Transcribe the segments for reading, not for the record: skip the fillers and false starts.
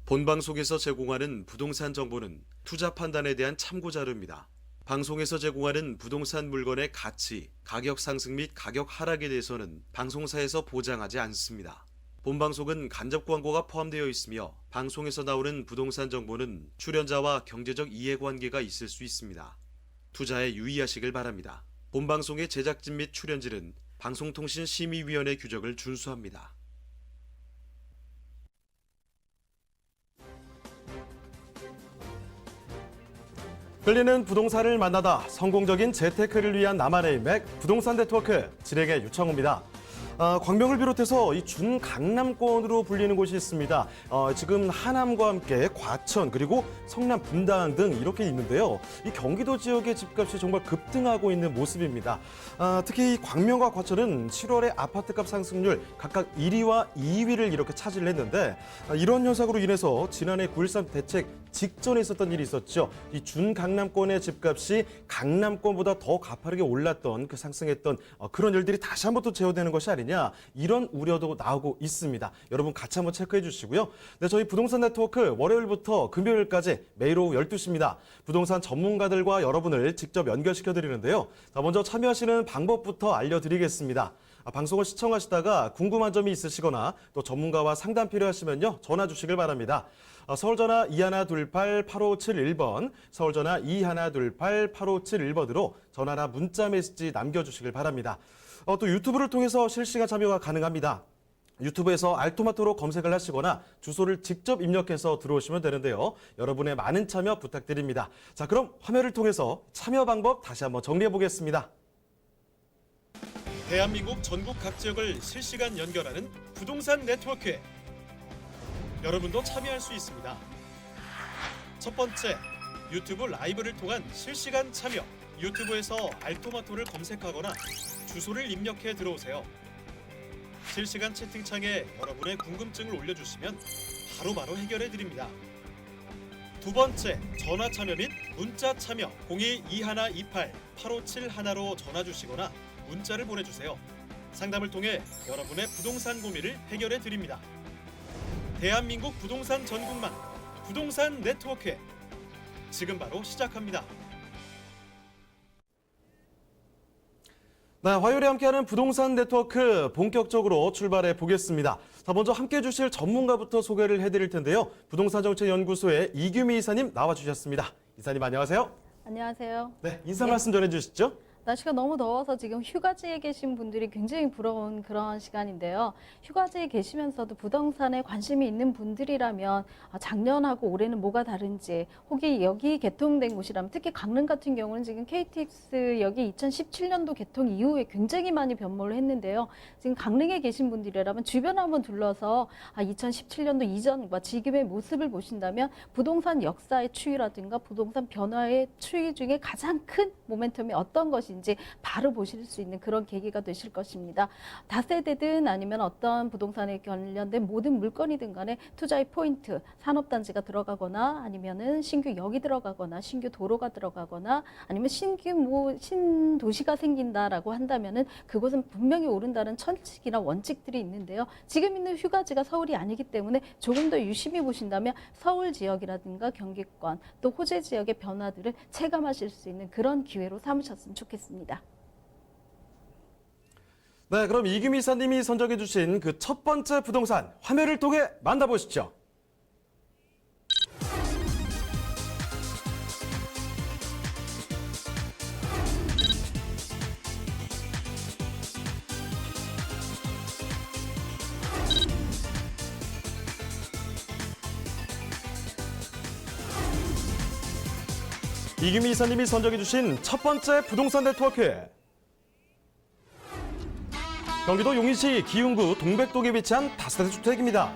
본방송에서 제공하는 부동산 정보는 투자 판단에 대한 참고 자료입니다. 방송에서 제공하는 부동산 물건의 가치, 가격 상승 및 가격 하락에 대해서는 방송사에서 보장하지 않습니다. 본방송은 간접 광고가 포함되어 있으며 방송에서 나오는 부동산 정보는 출연자와 경제적 이해관계가 있을 수 있습니다. 투자에 유의하시길 바랍니다. 본방송의 제작진 및 출연진은 방송통신심의위원회 규정을 준수합니다. 끌리는 부동산을 만나다 성공적인 재테크를 위한 나만의 맥 부동산 네트워크 진행의 유창호입니다. 광명을 비롯해서 이 중강남권으로 불리는 곳이 있습니다. 지금 하남과 함께 과천 그리고 성남 분당 등 이렇게 있는데요. 이 경기도 지역의 집값이 정말 급등하고 있는 모습입니다. 특히 이 광명과 과천은 7월에 아파트값 상승률 각각 1위와 2위를 이렇게 차지를 했는데 이런 현상으로 인해서 지난해 9.13 대책 직전에 있었던 일이 있었죠. 이 준강남권의 집값이 강남권보다 더 가파르게 올랐던 상승했던 그런 일들이 다시 한번 또 재현되는 것이 아니냐 이런 우려도 나오고 있습니다. 여러분 같이 한번 체크해 주시고요. 네, 저희 부동산 네트워크 월요일부터 금요일까지 매일 오후 12시입니다. 부동산 전문가들과 여러분을 직접 연결시켜 드리는데요. 자, 먼저 참여하시는 방법부터 알려드리겠습니다. 방송을 시청하시다가 궁금한 점이 있으시거나 또 전문가와 상담 필요하시면요. 전화 주시길 바랍니다. 서울전화 2128-8571번, 서울전화 2128-8571번으로 전화나 문자 메시지 남겨주시길 바랍니다. 또 유튜브를 통해서 실시간 참여가 가능합니다. 유튜브에서 알토마토로 검색을 하시거나 주소를 직접 입력해서 들어오시면 되는데요. 여러분의 많은 참여 부탁드립니다. 자, 그럼 화면을 통해서 참여 방법 다시 한번 정리해 보겠습니다. 대한민국 전국 각 지역을 실시간 연결하는 부동산 네트워크. 여러분도 참여할 수 있습니다. 첫 번째, 유튜브 라이브를 통한 실시간 참여. 유튜브에서 알토마토를 검색하거나 주소를 입력해 들어오세요. 실시간 채팅창에 여러분의 궁금증을 올려주시면 바로바로 해결해 드립니다. 두 번째, 전화 참여 및 문자 참여. 02-2128-8571로 전화 주시거나 문자를 보내주세요. 상담을 통해 여러분의 부동산 고민을 해결해 드립니다. 대한민국 부동산 전국망 부동산 네트워크 지금 바로 시작합니다. 네, 화요일에 함께하는 부동산 네트워크 본격적으로 출발해 보겠습니다. 자, 먼저 함께해 주실 전문가부터 소개를 해드릴 텐데요. 부동산정책연구소의 이규미 이사님 나와주셨습니다. 이사님 안녕하세요. 안녕하세요. 네, 인사 말씀 전해주시죠. 날씨가 너무 더워서 지금 휴가지에 계신 분들이 굉장히 부러운 그런 시간인데요. 휴가지에 계시면서도 부동산에 관심이 있는 분들이라면 작년하고 올해는 뭐가 다른지, 혹시 여기 개통된 곳이라면 특히 강릉 같은 경우는 지금 KTX역이 2017년도 개통 이후에 굉장히 많이 변모를 했는데요. 지금 강릉에 계신 분들이라면 주변 한번 둘러서 2017년도 이전과 지금의 모습을 보신다면 부동산 역사의 추이라든가 부동산 변화의 추이 중에 가장 큰 모멘텀이 어떤 것인지 바로 보실 수 있는 그런 계기가 되실 것입니다. 다세대든 아니면 어떤 부동산에 관련된 모든 물건이든 간에 투자의 포인트, 산업단지가 들어가거나 아니면은 신규 역이 들어가거나 신규 도로가 들어가거나 아니면 신규 신도시가 생긴다라고 한다면은 그곳은 분명히 오른다는 천칙이나 원칙들이 있는데요. 지금 있는 휴가지가 서울이 아니기 때문에 조금 더 유심히 보신다면 서울 지역이라든가 경기권 또 호재 지역의 변화들을 체감하실 수 있는 그런 기회로 삼으셨으면 좋겠습니다. 네, 그럼 이규미 이사님이 선정해 주신 그 첫 번째 부동산 화면을 통해 만나보시죠. 이규미 이사님이 선정해 주신 첫 번째 부동산 네트워크. 경기도 용인시 기흥구 동백동에 위치한 다세대 주택입니다.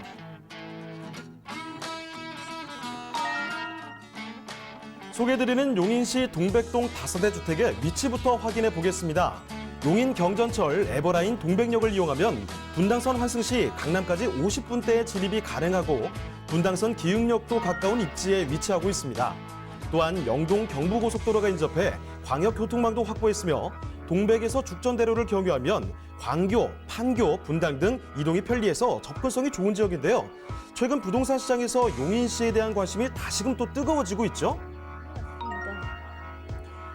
소개해드리는 용인시 동백동 다세대 주택의 위치부터 확인해 보겠습니다. 용인 경전철 에버라인 동백역을 이용하면 분당선 환승 시 강남까지 50분대의 진입이 가능하고 분당선 기흥역도 가까운 입지에 위치하고 있습니다. 또한 영동 경부고속도로가 인접해 광역교통망도 확보했으며 동백에서 죽전대로를 경유하면 광교, 판교, 분당 등 이동이 편리해서 접근성이 좋은 지역인데요. 최근 부동산 시장에서 용인시에 대한 관심이 다시금 또 뜨거워지고 있죠.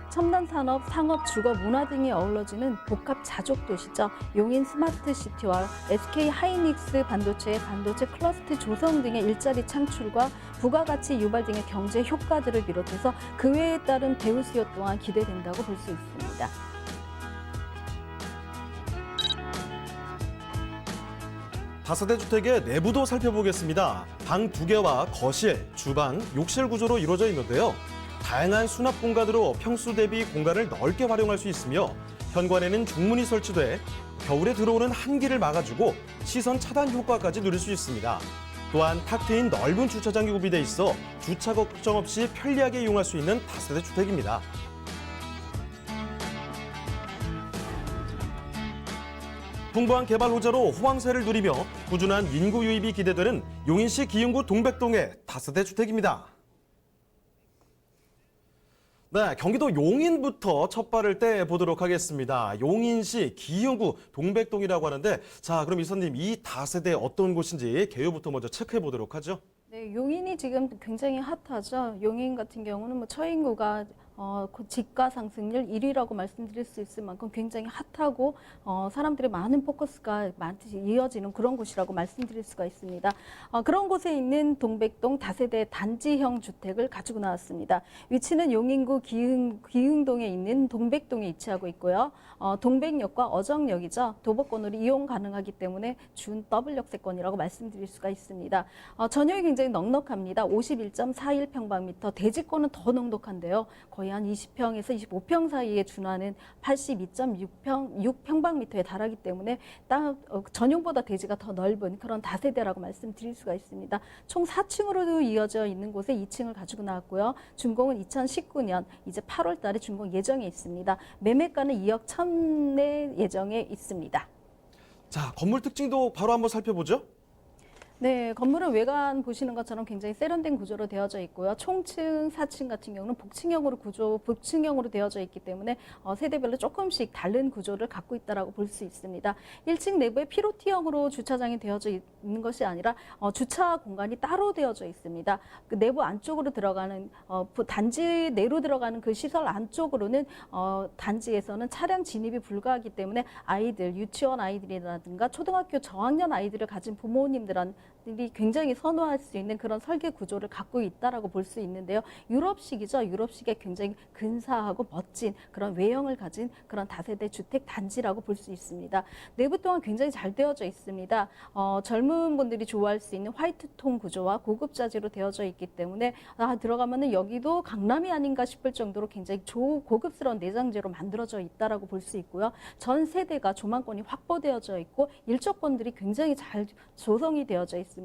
첨단 산업, 상업, 주거, 문화 등이 어우러지는 복합 자족 도시죠. 용인 스마트시티와 SK 하이닉스 반도체의 반도체 클러스터 조성 등의 일자리 창출과 부가가치 유발 등의 경제 효과들을 비롯해서 그 외에 따른 배후 수요 또한 기대된다고 볼 수 있습니다. 다세대 주택의 내부도 살펴보겠습니다. 방 2개와 거실, 주방, 욕실 구조로 이루어져 있는데요. 다양한 수납 공간으로 평수 대비 공간을 넓게 활용할 수 있으며 현관에는 중문이 설치돼 겨울에 들어오는 한기를 막아주고 시선 차단 효과까지 누릴 수 있습니다. 또한 탁 트인 넓은 주차장이 구비돼 있어 주차 걱정 없이 편리하게 이용할 수 있는 다세대 주택입니다. 풍부한 개발 호재로 호황세를 누리며 꾸준한 인구 유입이 기대되는 용인시 기흥구 동백동의 다세대 주택입니다. 네, 경기도 용인부터 첫 발을 떼보도록 하겠습니다. 용인시 기흥구 동백동이라고 하는데, 자, 그럼 이사님, 이 다세대 어떤 곳인지 개요부터 먼저 체크해 보도록 하죠. 네, 용인이 지금 굉장히 핫하죠. 용인 같은 경우는 뭐 처인구가 그 집가 상승률 1위라고 말씀드릴 수 있을 만큼 굉장히 핫하고 사람들의 많은 포커스가 많이 이어지는 그런 곳이라고 말씀드릴 수가 있습니다. 그런 곳에 있는 동백동 다세대 단지형 주택을 가지고 나왔습니다. 위치는 용인구 기흥동에 있는 동백동에 위치하고 있고요. 동백역과 어정역이죠. 도보권으로 이용 가능하기 때문에 준 더블 역세권이라고 말씀드릴 수가 있습니다. 전역이 굉장히 넉넉합니다. 51.41평방미터, 대지권은 더 넉넉한데요. 거의 한 20평에서 25평 사이에 준하는 82.6평방미터에 달하기 때문에 전용보다 대지가 더 넓은 그런 다세대라고 말씀드릴 수가 있습니다. 총 4층으로도 이어져 있는 곳에 2층을 가지고 나왔고요. 준공은 2019년 이제 8월 달에 준공 예정에 있습니다. 매매가는 2억 1,000내 예정에 있습니다. 자, 건물 특징도 바로 한번 살펴보죠. 네, 건물은 외관 보시는 것처럼 굉장히 세련된 구조로 되어져 있고요. 총층 4층 같은 경우는 복층형으로 되어져 있기 때문에 세대별로 조금씩 다른 구조를 갖고 있다라고 볼 수 있습니다. 1층 내부에 피로티형으로 주차장이 되어져 있는 것이 아니라 주차 공간이 따로 되어져 있습니다. 그 내부 안쪽으로 들어가는 단지 내로 들어가는 그 시설 안쪽으로는 단지에서는 차량 진입이 불가하기 때문에 아이들, 유치원 아이들이라든가 초등학교 저학년 아이들을 가진 부모님들은 굉장히 선호할 수 있는 그런 설계 구조를 갖고 있다라고 볼 수 있는데요. 유럽식이죠. 유럽식의 굉장히 근사하고 멋진 그런 외형을 가진 그런 다세대 주택 단지라고 볼 수 있습니다. 내부 또한 굉장히 잘 되어져 있습니다. 젊은 분들이 좋아할 수 있는 화이트톤 구조와 고급 자재로 되어져 있기 때문에 들어가면은 여기도 강남이 아닌가 싶을 정도로 굉장히 고급스러운 내장재로 만들어져 있다라고 볼 수 있고요. 전 세대가 조망권이 확보되어져 있고 일조권들이 굉장히 잘 조성이 되어져 있습니다.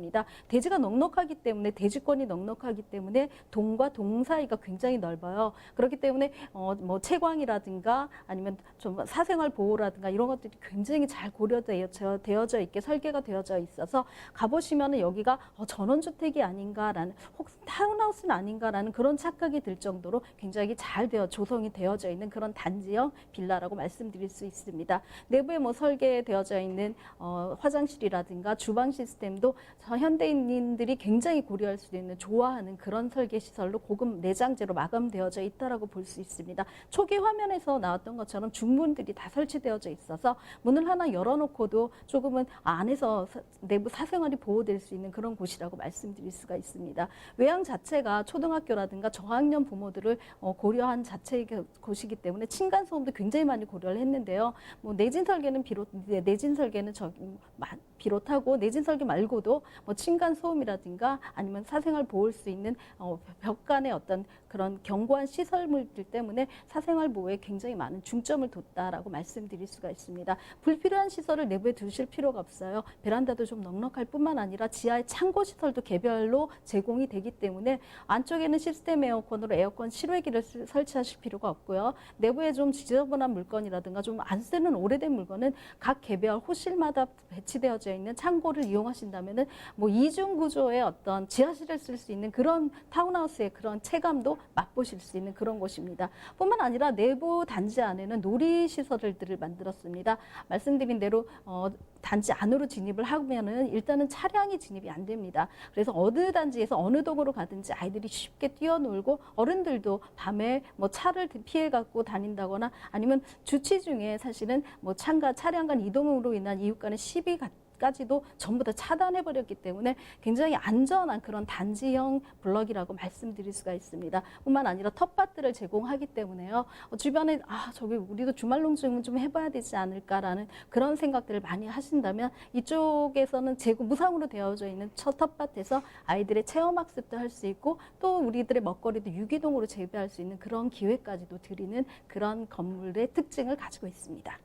대지가 넉넉하기 때문에 대지권이 넉넉하기 때문에 동과 동 사이가 굉장히 넓어요. 그렇기 때문에 뭐 채광이라든가 아니면 좀 사생활 보호라든가 이런 것들이 굉장히 잘 고려되어져 있게 설계가 되어져 있어서 가보시면은 여기가 전원주택이 아닌가라는 혹시 타운하우스는 아닌가라는 그런 착각이 들 정도로 굉장히 잘 조성이 되어져 있는 그런 단지형 빌라라고 말씀드릴 수 있습니다. 내부에 뭐 설계되어져 있는 화장실이라든가 주방 시스템도 현대인들이 굉장히 고려할 수 있는 좋아하는 그런 설계 시설로 고급 내장재로 마감되어져 있다라고 볼 수 있습니다. 초기 화면에서 나왔던 것처럼 중문들이 다 설치되어져 있어서 문을 하나 열어놓고도 조금은 안에서 내부 사생활이 보호될 수 있는 그런 곳이라고 말씀드릴 수가 있습니다. 외양 자체가 초등학교라든가 저학년 부모들을 고려한 자체의 곳이기 때문에 층간 소음도 굉장히 많이 고려를 했는데요. 뭐 내진 설계는 비롯하고 내진 설계 말고도 뭐 층간 소음이라든가 아니면 사생활 보호할 수 있는 벽 간의 어떤 그런 견고한 시설물들 때문에 사생활 보호에 굉장히 많은 중점을 뒀다라고 말씀드릴 수가 있습니다. 불필요한 시설을 내부에 두실 필요가 없어요. 베란다도 좀 넉넉할 뿐만 아니라 지하의 창고 시설도 개별로 제공이 되기 때문에 안쪽에는 시스템 에어컨으로 에어컨 실외기를 설치하실 필요가 없고요. 내부에 좀 지저분한 물건이라든가 좀 안 쓰는 오래된 물건은 각 개별 호실마다 배치되어져 있는 창고를 이용하신다면은 뭐 이중 구조의 어떤 지하실을 쓸 수 있는 그런 타운하우스의 그런 체감도 맛보실 수 있는 그런 곳입니다. 뿐만 아니라 내부 단지 안에는 놀이 시설들을 만들었습니다. 말씀드린 대로 단지 안으로 진입을 하면은 일단은 차량이 진입이 안 됩니다. 그래서 어느 단지에서 어느 동으로 가든지 아이들이 쉽게 뛰어놀고 어른들도 밤에 뭐 차를 피해 갖고 다닌다거나 아니면 주치 중에 사실은 뭐 차량 간 이동으로 인한 이웃 간의 시비 까지도 전부 다 차단해버렸기 때문에 굉장히 안전한 그런 단지형 블럭이라고 말씀드릴 수가 있습니다. 뿐만 아니라 텃밭들을 제공하기 때문에요. 주변에 저기 우리도 주말농장 좀 해봐야 되지 않을까라는 그런 생각들을 많이 하신다면 이쪽에서는 무상으로 되어져 있는 텃밭에서 아이들의 체험학습도 할 수 있고 또 우리들의 먹거리도 유기동으로 재배할 수 있는 그런 기회까지도 드리는 그런 건물의 특징을 가지고 있습니다.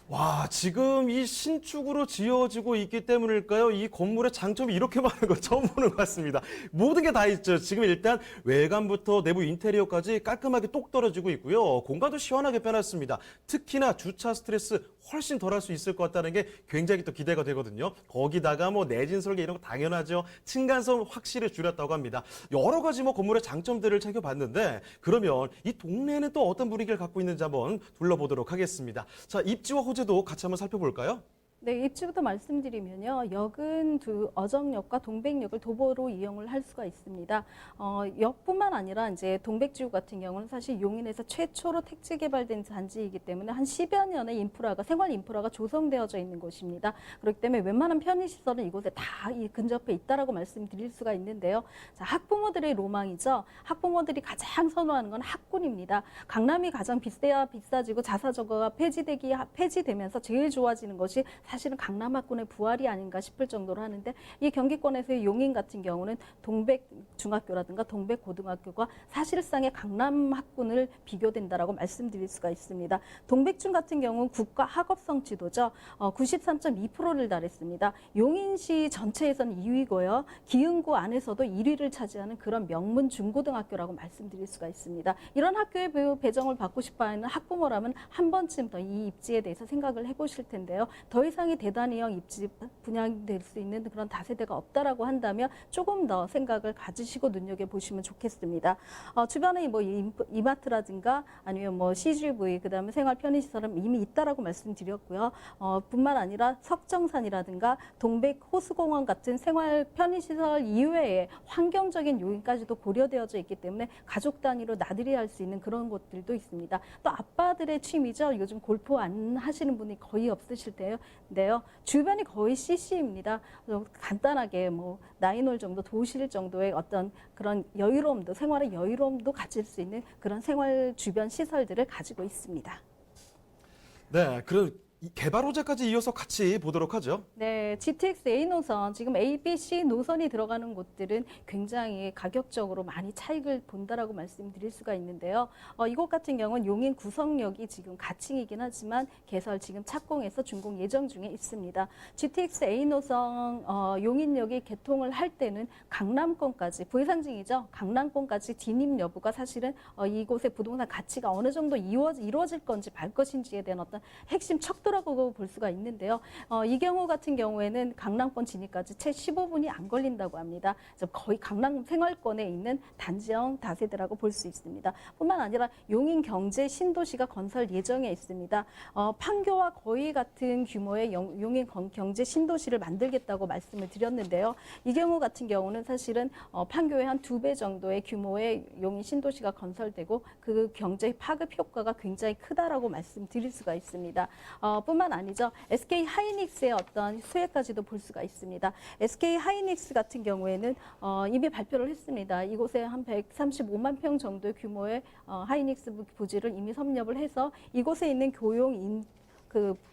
와, 지금 이 신축으로 지어지고 있기 때문일까요? 이 건물의 장점이 이렇게 많은 거 처음 보는 것 같습니다. 모든 게 다 있죠. 지금 일단 외관부터 내부 인테리어까지 깔끔하게 똑 떨어지고 있고요. 공간도 시원하게 빼놨습니다. 특히나 주차 스트레스 훨씬 덜 할 수 있을 것 같다는 게 굉장히 또 기대가 되거든요. 거기다가 뭐 내진 설계 이런 거 당연하죠. 층간소음 확실히 줄였다고 합니다. 여러 가지 뭐 건물의 장점들을 챙겨봤는데 그러면 이 동네는 또 어떤 분위기를 갖고 있는지 한번 둘러보도록 하겠습니다. 자, 입지와 호재도 같이 한번 살펴볼까요? 네, 입지부터 말씀드리면요. 역은 어정역과 동백역을 도보로 이용을 할 수가 있습니다. 역뿐만 아니라 이제 동백지구 같은 경우는 사실 용인에서 최초로 택지 개발된 단지이기 때문에 한 10여 년의 생활 인프라가 조성되어져 있는 곳입니다. 그렇기 때문에 웬만한 편의시설은 이곳에 다 이 근접해 있다라고 말씀드릴 수가 있는데요. 자, 학부모들의 로망이죠. 학부모들이 가장 선호하는 건 학군입니다. 강남이 가장 비싸지고 자사저거가 폐지되면서 제일 좋아지는 것이 사실은 강남 학군의 부활이 아닌가 싶을 정도로 하는데 이 경기권에서의 용인 같은 경우는 동백중학교라든가 동백고등학교가 사실상의 강남 학군을 비교된다라고 말씀드릴 수가 있습니다. 동백중 같은 경우는 국가 학업성 지도죠. 93.2%를 달했습니다. 용인시 전체에서는 2위고요. 기흥구 안에서도 1위를 차지하는 그런 명문 중고등학교라고 말씀드릴 수가 있습니다. 이런 학교에 배정을 받고 싶어하는 학부모라면 한 번쯤 더 이 입지에 대해서 생각을 해보실 텐데요. 더 이상의 대단위형 입지 분양될 수 있는 그런 다세대가 없다라고 한다면 조금 더 생각을 가지시고 눈여겨보시면 좋겠습니다. 주변에 뭐 이마트라든가 아니면 뭐 CGV 그다음에 생활 편의시설은 이미 있다라고 말씀드렸고요. 뿐만 아니라 석정산이라든가 동백 호수공원 같은 생활 편의시설 이외에 환경적인 요인까지도 고려되어져 있기 때문에 가족 단위로 나들이 할 수 있는 그런 곳들도 있습니다. 또 아빠들의 취미죠. 요즘 골프 안 하시는 분이 거의 없으실 텐데요. 주변이 거의 CC입니다. 간단하게 뭐 나인홀 정도 도실 정도의 어떤 그런 여유로움도 생활의 여유로움도 가질 수 있는 그런 생활 주변 시설들을 가지고 있습니다. 네, 그럼 이 개발 호재까지 이어서 같이 보도록 하죠. 네, GTX A 노선, 지금 A, B, C 노선이 들어가는 곳들은 굉장히 가격적으로 많이 차익을 본다라고 말씀드릴 수가 있는데요. 이곳 같은 경우는 용인 구성역이 지금 가칭이긴 하지만 개설 지금 착공해서 준공 예정 중에 있습니다. GTX A 노선 용인역이 개통을 할 때는 강남권까지, 부회상징이죠. 강남권까지 진입 여부가 사실은 이곳의 부동산 가치가 어느 정도 이루어질 건지 말 것인지에 대한 어떤 핵심 척도라고 볼 수가 있는데요. 이 경우 같은 경우에는 강남권 진입까지 채 15분이 안 걸린다고 합니다. 그래서 거의 강남 생활권에 있는 단지형 다세대라고 볼 수 있습니다. 뿐만 아니라 용인 경제 신도시가 건설 예정에 있습니다. 판교와 거의 같은 규모의 용인 경제 신도시를 만들겠다고 말씀을 드렸는데요. 이 경우 같은 경우는 사실은 판교의 한 2배 정도의 규모의 용인 신도시가 건설되고 그 경제 파급 효과가 굉장히 크다라고 말씀드릴 수가 있습니다. 뿐만 아니죠. SK 하이닉스의 어떤 수혜까지도 볼 수가 있습니다. SK 하이닉스 같은 경우에는 이미 발표를 했습니다. 이곳에 한 135만 평 정도의 규모의 하이닉스 부지를 이미 섭렵을 해서 이곳에 있는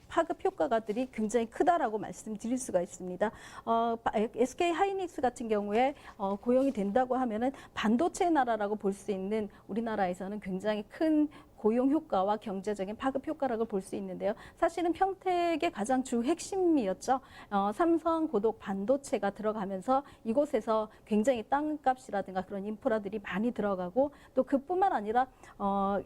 파급 효과가들이 굉장히 크다라고 말씀드릴 수가 있습니다. SK 하이닉스 같은 경우에 고용이 된다고 하면은 반도체 나라라고 볼 수 있는 우리나라에서는 굉장히 큰 고용 효과와 경제적인 파급 효과라고 볼 수 있는데요. 사실은 평택의 가장 주 핵심이었죠. 삼성 고독 반도체가 들어가면서 이곳에서 굉장히 땅값이라든가 그런 인프라들이 많이 들어가고 또 그뿐만 아니라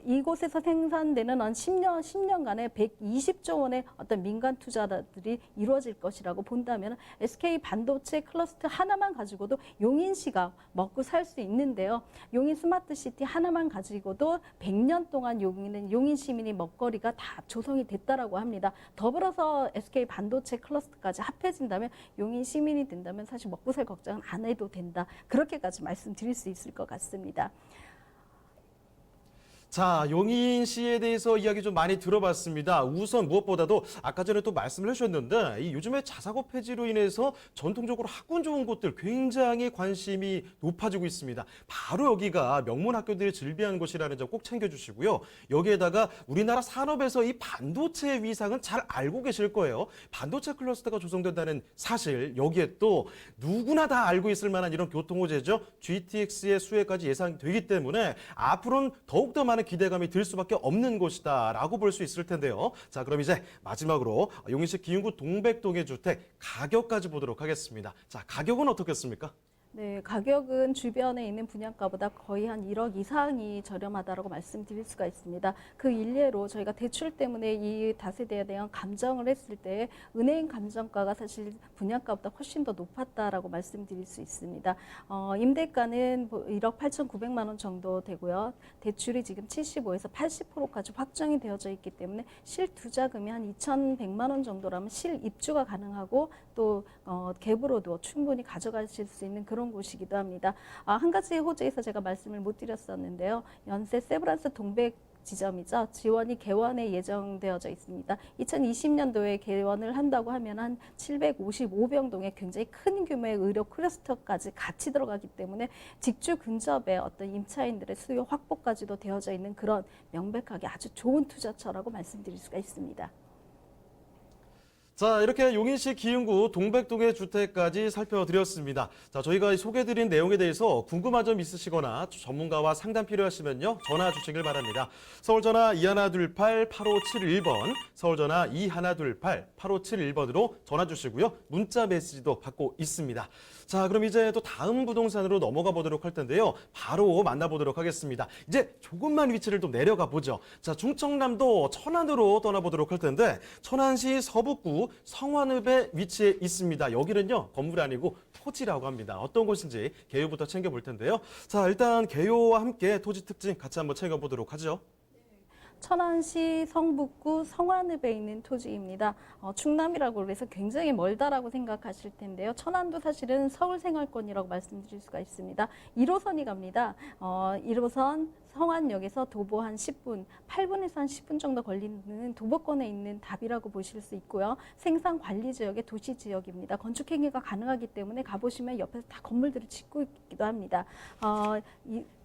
이곳에서 생산되는 한 10년간의 120조 원의 어떤 민간 투자들이 이루어질 것이라고 본다면 SK 반도체 클러스터 하나만 가지고도 용인시가 먹고 살 수 있는데요. 용인 스마트시티 하나만 가지고도 100년 동안 용인 시민이 먹거리가 다 조성이 됐다라고 합니다. 더불어서 SK 반도체 클러스터까지 합해진다면 용인 시민이 된다면 사실 먹고 살 걱정은 안 해도 된다. 그렇게까지 말씀드릴 수 있을 것 같습니다. 자, 용인시에 대해서 이야기 좀 많이 들어봤습니다. 우선 무엇보다도 아까 전에 또 말씀을 해주셨는데 이 요즘에 자사고 폐지로 인해서 전통적으로 학군 좋은 곳들 굉장히 관심이 높아지고 있습니다. 바로 여기가 명문 학교들이 즐비한 곳이라는 점 꼭 챙겨주시고요. 여기에다가 우리나라 산업에서 이 반도체의 위상은 잘 알고 계실 거예요. 반도체 클러스터가 조성된다는 사실, 여기에 또 누구나 다 알고 있을 만한 이런 교통호재죠. GTX의 수혜까지 예상되기 때문에 앞으로는 더욱더 많은 기대감이 들 수밖에 없는 곳이다라고 볼 수 있을 텐데요. 자, 그럼 이제 마지막으로 용인시 기흥구 동백동의 주택 가격까지 보도록 하겠습니다. 자, 가격은 어떻겠습니까? 네, 가격은 주변에 있는 분양가보다 거의 한 1억 이상이 저렴하다라고 말씀드릴 수가 있습니다. 그 일례로 저희가 대출 때문에 이 다세대에 대한 감정을 했을 때 은행 감정가가 사실 분양가보다 훨씬 더 높았다라고 말씀드릴 수 있습니다. 임대가는 1억 8,900만 원 정도 되고요. 대출이 지금 75에서 80%까지 확정이 되어져 있기 때문에 실투자금이 한 2,100만 원 정도라면 실입주가 가능하고 또 갭으로도 충분히 가져가실 수 있는 그런 곳이기도 합니다. 한 가지 호재에서 제가 말씀을 못 드렸었는데요. 연세 세브란스 동백 지점이죠. 지원이 개원에 예정되어져 있습니다. 2020년도에 개원을 한다고 하면 한 755병동의 굉장히 큰 규모의 의료 클러스터까지 같이 들어가기 때문에 직주 근접에 어떤 임차인들의 수요 확보까지도 되어져 있는 그런 명백하게 아주 좋은 투자처라고 말씀드릴 수가 있습니다. 자, 이렇게 용인시 기흥구 동백동의 주택까지 살펴드렸습니다. 자, 저희가 소개해드린 내용에 대해서 궁금한 점 있으시거나 전문가와 상담 필요하시면요, 전화 주시길 바랍니다. 서울전화 2128-8571번, 서울전화 2128-8571번으로 전화 주시고요. 문자 메시지도 받고 있습니다. 자, 그럼 이제 또 다음 부동산으로 넘어가 보도록 할 텐데요. 바로 만나보도록 하겠습니다. 이제 조금만 위치를 좀 내려가 보죠. 자, 중청남도 천안으로 떠나보도록 할 텐데 천안시 서북구 성완읍에 위치해 있습니다. 여기는요, 건물이 아니고 토지라고 합니다. 어떤 곳인지 개요부터 챙겨볼 텐데요. 자, 일단 개요와 함께 토지 특징 같이 한번 챙겨보도록 하죠. 천안시 성북구 성완읍에 있는 토지입니다. 충남이라고 해서 굉장히 멀다라고 생각하실 텐데요. 천안도 사실은 서울 생활권이라고 말씀드릴 수가 있습니다. 1호선이 갑니다. 1호선 성안역에서 도보 한 10분, 8분에서 한 10분 정도 걸리는 도보권에 있는 답이라고 보실 수 있고요. 생산관리지역의 도시지역입니다. 건축행위가 가능하기 때문에 가보시면 옆에서 다 건물들을 짓고 있기도 합니다.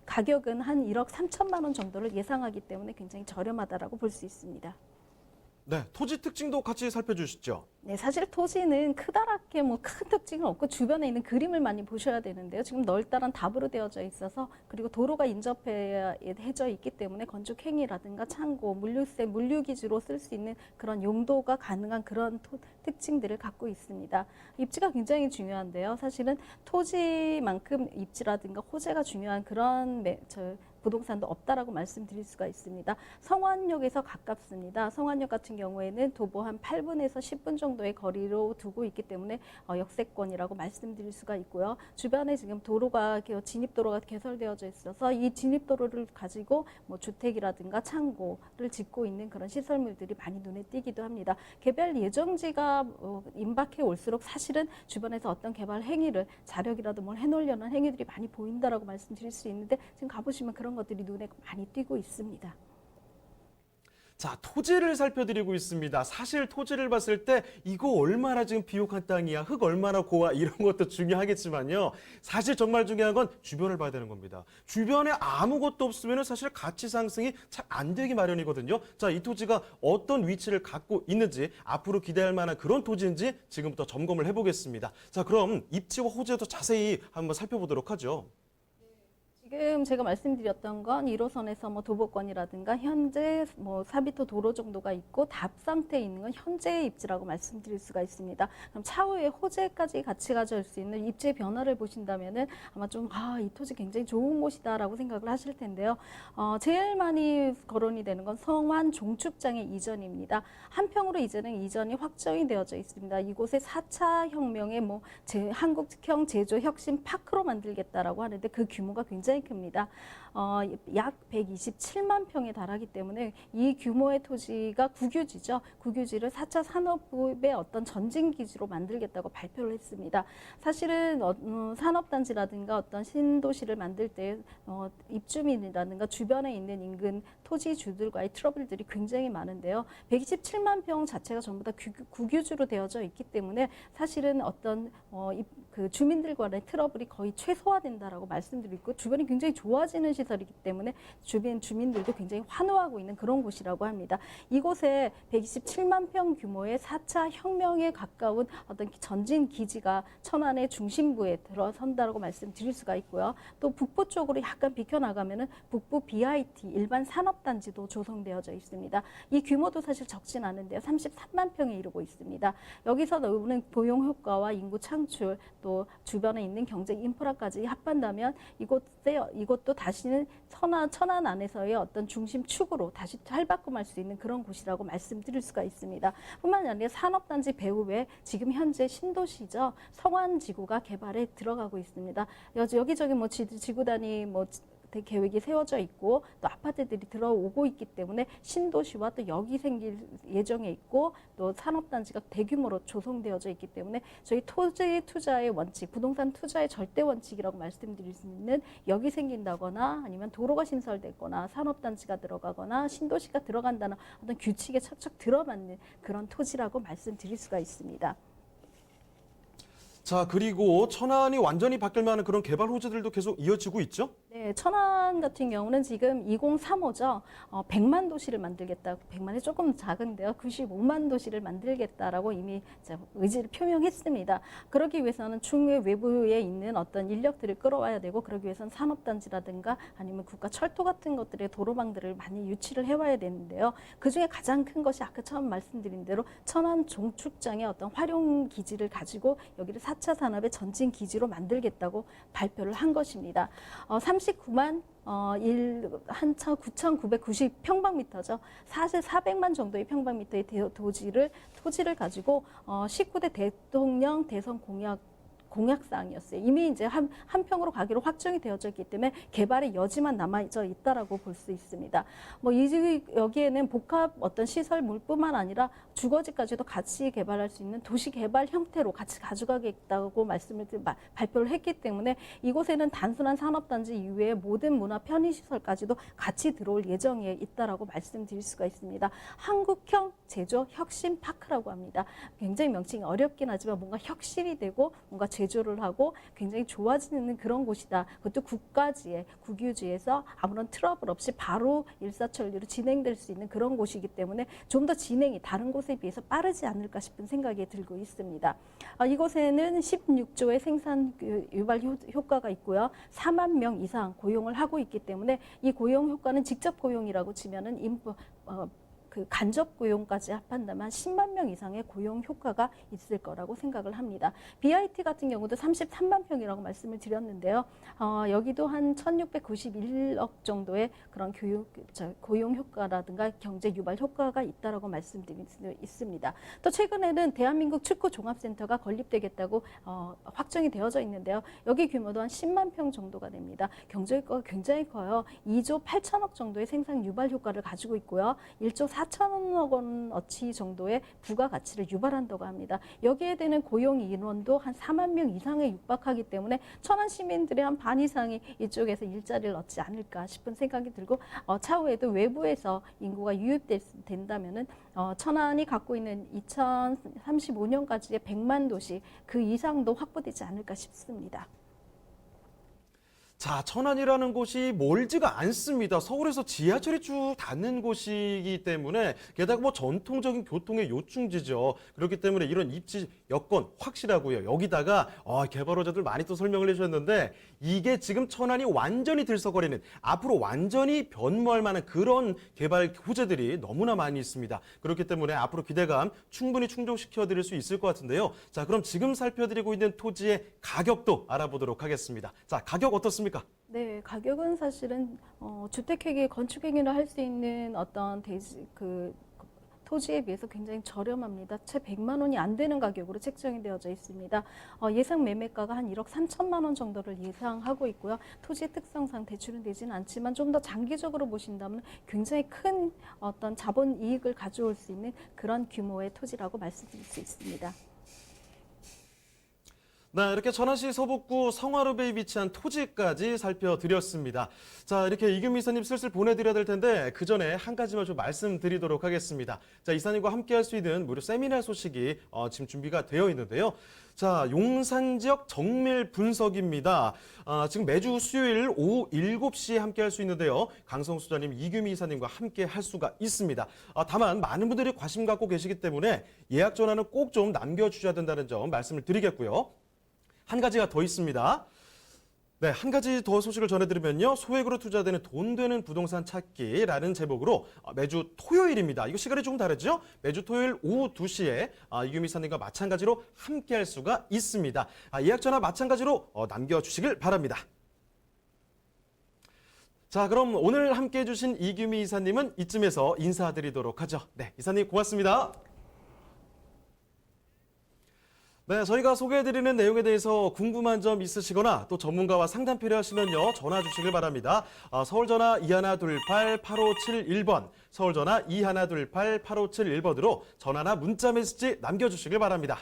가격은 한 1억 3천만 원 정도를 예상하기 때문에 굉장히 저렴하다라고 볼 수 있습니다. 네, 토지 특징도 같이 살펴주시죠. 네, 사실 토지는 크다랗게 큰 특징은 없고 주변에 있는 그림을 많이 보셔야 되는데요. 지금 넓다란 답으로 되어져 있어서 그리고 도로가 인접해져 있기 때문에 건축 행위라든가 창고, 물류세, 물류기지로 쓸 수 있는 그런 용도가 가능한 그런 특징들을 갖고 있습니다. 입지가 굉장히 중요한데요. 사실은 토지만큼 입지라든가 호재가 중요한 그런 부동산도 없다라고 말씀드릴 수가 있습니다. 성완역에서 가깝습니다. 성완역 같은 경우에는 도보 한 8분에서 10분 정도의 거리로 두고 있기 때문에 역세권이라고 말씀드릴 수가 있고요. 주변에 지금 진입도로가 개설되어져 있어서 이 진입도로를 가지고 주택이라든가 창고를 짓고 있는 그런 시설물들이 많이 눈에 띄기도 합니다. 개발 예정지가 임박해 올수록 사실은 주변에서 어떤 개발 행위를 자력이라도 뭘 해놓으려는 행위들이 많이 보인다라고 말씀드릴 수 있는데 지금 가보시면 그런 것들이 눈에 많이 띄고 있습니다. 자, 토지를 살펴드리고 있습니다. 사실 토지를 봤을 때 이거 얼마나 지금 비옥한 땅이야, 흙 얼마나 고와, 이런 것도 중요하겠지만요. 사실 정말 중요한 건 주변을 봐야 되는 겁니다. 주변에 아무것도 없으면 사실 가치 상승이 잘 안 되기 마련이거든요. 자, 이 토지가 어떤 위치를 갖고 있는지, 앞으로 기대할 만한 그런 토지인지 지금부터 점검을 해보겠습니다. 자, 그럼 입지와 호재도 자세히 한번 살펴보도록 하죠. 지금 제가 말씀드렸던 건 1호선에서 뭐 도보권이라든가 현재 뭐 4m 도로 정도가 있고 답 상태에 있는 건 현재의 입지라고 말씀드릴 수가 있습니다. 그럼 차후에 호재까지 같이 가져올 수 있는 입지의 변화를 보신다면은 아마 좀 이 토지 굉장히 좋은 곳이다라고 생각을 하실 텐데요. 제일 많이 거론이 되는 건 성완 종축장의 이전입니다. 한평으로 이제는 이전이 확정이 되어져 있습니다. 이곳에 4차 혁명의 한국형 제조 혁신 파크로 만들겠다라고 하는데 그 규모가 굉장히 큽니다. 약 127만 평에 달하기 때문에 이 규모의 토지가 국유지죠. 국유지를 4차 산업부의 어떤 전진기지로 만들겠다고 발표를 했습니다. 사실은 산업단지라든가 어떤 신도시를 만들 때 입주민이라든가 주변에 있는 인근 토지주들과의 트러블들이 굉장히 많은데요. 127만 평 자체가 전부 다 국유지로 되어져 있기 때문에 사실은 어떤 그 주민들과의 트러블이 거의 최소화된다라고 말씀드리고 주변이 굉장히 좋아지는 시설이기 때문에 주변 주민들도 굉장히 환호하고 있는 그런 곳이라고 합니다. 이곳에 127만 평 규모의 4차 혁명에 가까운 어떤 전진 기지가 천안의 중심부에 들어선다라고 말씀드릴 수가 있고요. 또 북부 쪽으로 약간 비켜나가면은 북부 BIT 일반 산업단지도 조성되어져 있습니다. 이 규모도 사실 적진 않은데요. 33만 평에 이르고 있습니다. 여기서 나오는 고용 효과와 인구 창출 또 주변에 있는 경제 인프라까지 합한다면 이것도 다시는 천안 안에서의 어떤 중심축으로 다시 탈바꿈할 수 있는 그런 곳이라고 말씀드릴 수가 있습니다. 뿐만 아니라 산업단지 배후에 지금 현재 신도시죠. 성완지구가 개발에 들어가고 있습니다. 여기저기 뭐 지구 단위 계획이 세워져 있고 또 아파트들이 들어오고 있기 때문에 신도시와 또 여기 생길 예정에 있고 또 산업단지가 대규모로 조성되어져 있기 때문에 저희 토지 투자의 원칙, 부동산 투자의 절대 원칙이라고 말씀드릴 수 있는 여기 생긴다거나 아니면 도로가 신설됐거나 산업단지가 들어가거나 신도시가 들어간다는 어떤 규칙에 척척 들어맞는 그런 토지라고 말씀드릴 수가 있습니다. 자, 그리고 천안이 완전히 바뀔 만한 그런 개발 호재들도 계속 이어지고 있죠? 네, 천안 같은 경우는 지금 2035죠. 100만 도시를 만들겠다. 100만이 조금 작은데요. 95만 도시를 만들겠다라고 이미 의지를 표명했습니다. 그러기 위해서는 충의 외부에 있는 어떤 인력들을 끌어와야 되고 그러기 위해서는 산업단지라든가 아니면 국가 철도 같은 것들의 도로망들을 많이 유치를 해와야 되는데요. 그중에 가장 큰 것이 아까 처음 말씀드린 대로 천안 종축장의 어떤 활용 기지를 가지고 여기를 4차 산업의 전진 기지로 만들겠다고 발표를 한 것입니다. 39만 9,990평방미터죠. 사실 400만 정도의 평방미터의 토지를 가지고 19대 대통령 대선 공약사항이었어요. 이미 이제 한 평으로 가기로 확정이 되어져 있기 때문에 개발의 여지만 남아져 있다라고 볼 수 있습니다. 여기에는 복합 어떤 시설물뿐만 아니라 주거지까지도 같이 개발할 수 있는 도시 개발 형태로 같이 가져가겠다고 발표를 했기 때문에 이곳에는 단순한 산업단지 이외에 모든 문화 편의시설까지도 같이 들어올 예정에 있다라고 말씀드릴 수가 있습니다. 한국형 제조 혁신 파크라고 합니다. 굉장히 명칭이 어렵긴 하지만 뭔가 혁신이 되고 뭔가 제조를 하고 굉장히 좋아지는 그런 곳이다. 그것도 국가지에 국유지에서 아무런 트러블 없이 바로 일사천리로 진행될 수 있는 그런 곳이기 때문에 좀 더 진행이 다른 곳에 비해서 빠르지 않을까 싶은 생각이 들고 있습니다. 이곳에는 16조의 생산 유발 효과가 있고요. 4만 명 이상 고용을 하고 있기 때문에 이 고용 효과는 직접 고용이라고 치면은 그 간접 고용까지 합한다면 10만 명 이상의 고용 효과가 있을 거라고 생각을 합니다. BIT 같은 경우도 33만 평이라고 말씀을 드렸는데요. 여기도 한 1,691억 정도의 그런 고용 효과라든가 경제 유발 효과가 있다라고 말씀드릴 수 있습니다. 또 최근에는 대한민국 축구 종합센터가 건립되겠다고 확정이 되어져 있는데요. 여기 규모도 한 10만 평 정도가 됩니다. 경제 효과가 굉장히 커요. 2조 8천억 정도의 생산 유발 효과를 가지고 있고요. 1조 4천억 원어치 정도의 부가가치를 유발한다고 합니다. 여기에 대한 고용 인원도 한 4만 명 이상에 육박하기 때문에 천안 시민들의 한 반 이상이 이쪽에서 일자리를 얻지 않을까 싶은 생각이 들고 차후에도 외부에서 인구가 유입된다면은 천안이 갖고 있는 2035년까지의 100만 도시 그 이상도 확보되지 않을까 싶습니다. 자, 천안이라는 곳이 멀지가 않습니다. 서울에서 지하철이 쭉 닿는 곳이기 때문에 게다가 뭐 전통적인 교통의 요충지죠. 그렇기 때문에 이런 입지 여건 확실하고요. 여기다가 개발업자들 많이 또 설명을 해주셨는데 이게 지금 천안이 완전히 들썩거리는 앞으로 완전히 변모할 만한 그런 개발 호재들이 너무나 많이 있습니다. 그렇기 때문에 앞으로 기대감 충분히 충족시켜 드릴 수 있을 것 같은데요. 자, 그럼 지금 살펴드리고 있는 토지의 가격도 알아보도록 하겠습니다. 자, 가격 어떻습니까? 네, 가격은 사실은 주택회계, 건축행위를 할 수 있는 어떤 토지에 비해서 굉장히 저렴합니다. 채 100만 원이 안 되는 가격으로 책정이 되어져 있습니다. 예상 매매가가 한 1억 3천만 원 정도를 예상하고 있고요. 토지의 특성상 대출은 되지는 않지만 좀 더 장기적으로 보신다면 굉장히 큰 어떤 자본 이익을 가져올 수 있는 그런 규모의 토지라고 말씀드릴 수 있습니다. 네, 이렇게 천안시 서북구 성화로베이 위치한 토지까지 살펴드렸습니다. 자, 이렇게 이규미 이사님 슬슬 보내드려야 될 텐데 그 전에 한 가지만 좀 말씀드리도록 하겠습니다. 자, 이사님과 함께 할 수 있는 무료 세미나 소식이 지금 준비가 되어 있는데요. 자, 용산 지역 정밀 분석입니다. 지금 매주 수요일 오후 7시에 함께 할 수 있는데요. 강성수 소장님, 이규미 이사님과 함께 할 수가 있습니다. 다만 많은 분들이 관심 갖고 계시기 때문에 예약 전화는 꼭 좀 남겨주셔야 된다는 점 말씀을 드리겠고요. 한 가지가 더 있습니다. 네, 한 가지 더 소식을 전해드리면요. 소액으로 투자되는 돈 되는 부동산 찾기라는 제목으로 매주 토요일입니다. 이거 시간이 조금 다르죠? 매주 토요일 오후 2시에 이규미 이사님과 마찬가지로 함께 할 수가 있습니다. 예약 전화 마찬가지로 남겨주시길 바랍니다. 자, 그럼 오늘 함께 해주신 이규미 이사님은 이쯤에서 인사드리도록 하죠. 네, 이사님 고맙습니다. 네, 저희가 소개해드리는 내용에 대해서 궁금한 점 있으시거나 또 전문가와 상담 필요하시면요. 전화 주시길 바랍니다. 서울전화 2128-8571번, 서울전화 2128-8571번으로 전화나 문자 메시지 남겨주시길 바랍니다.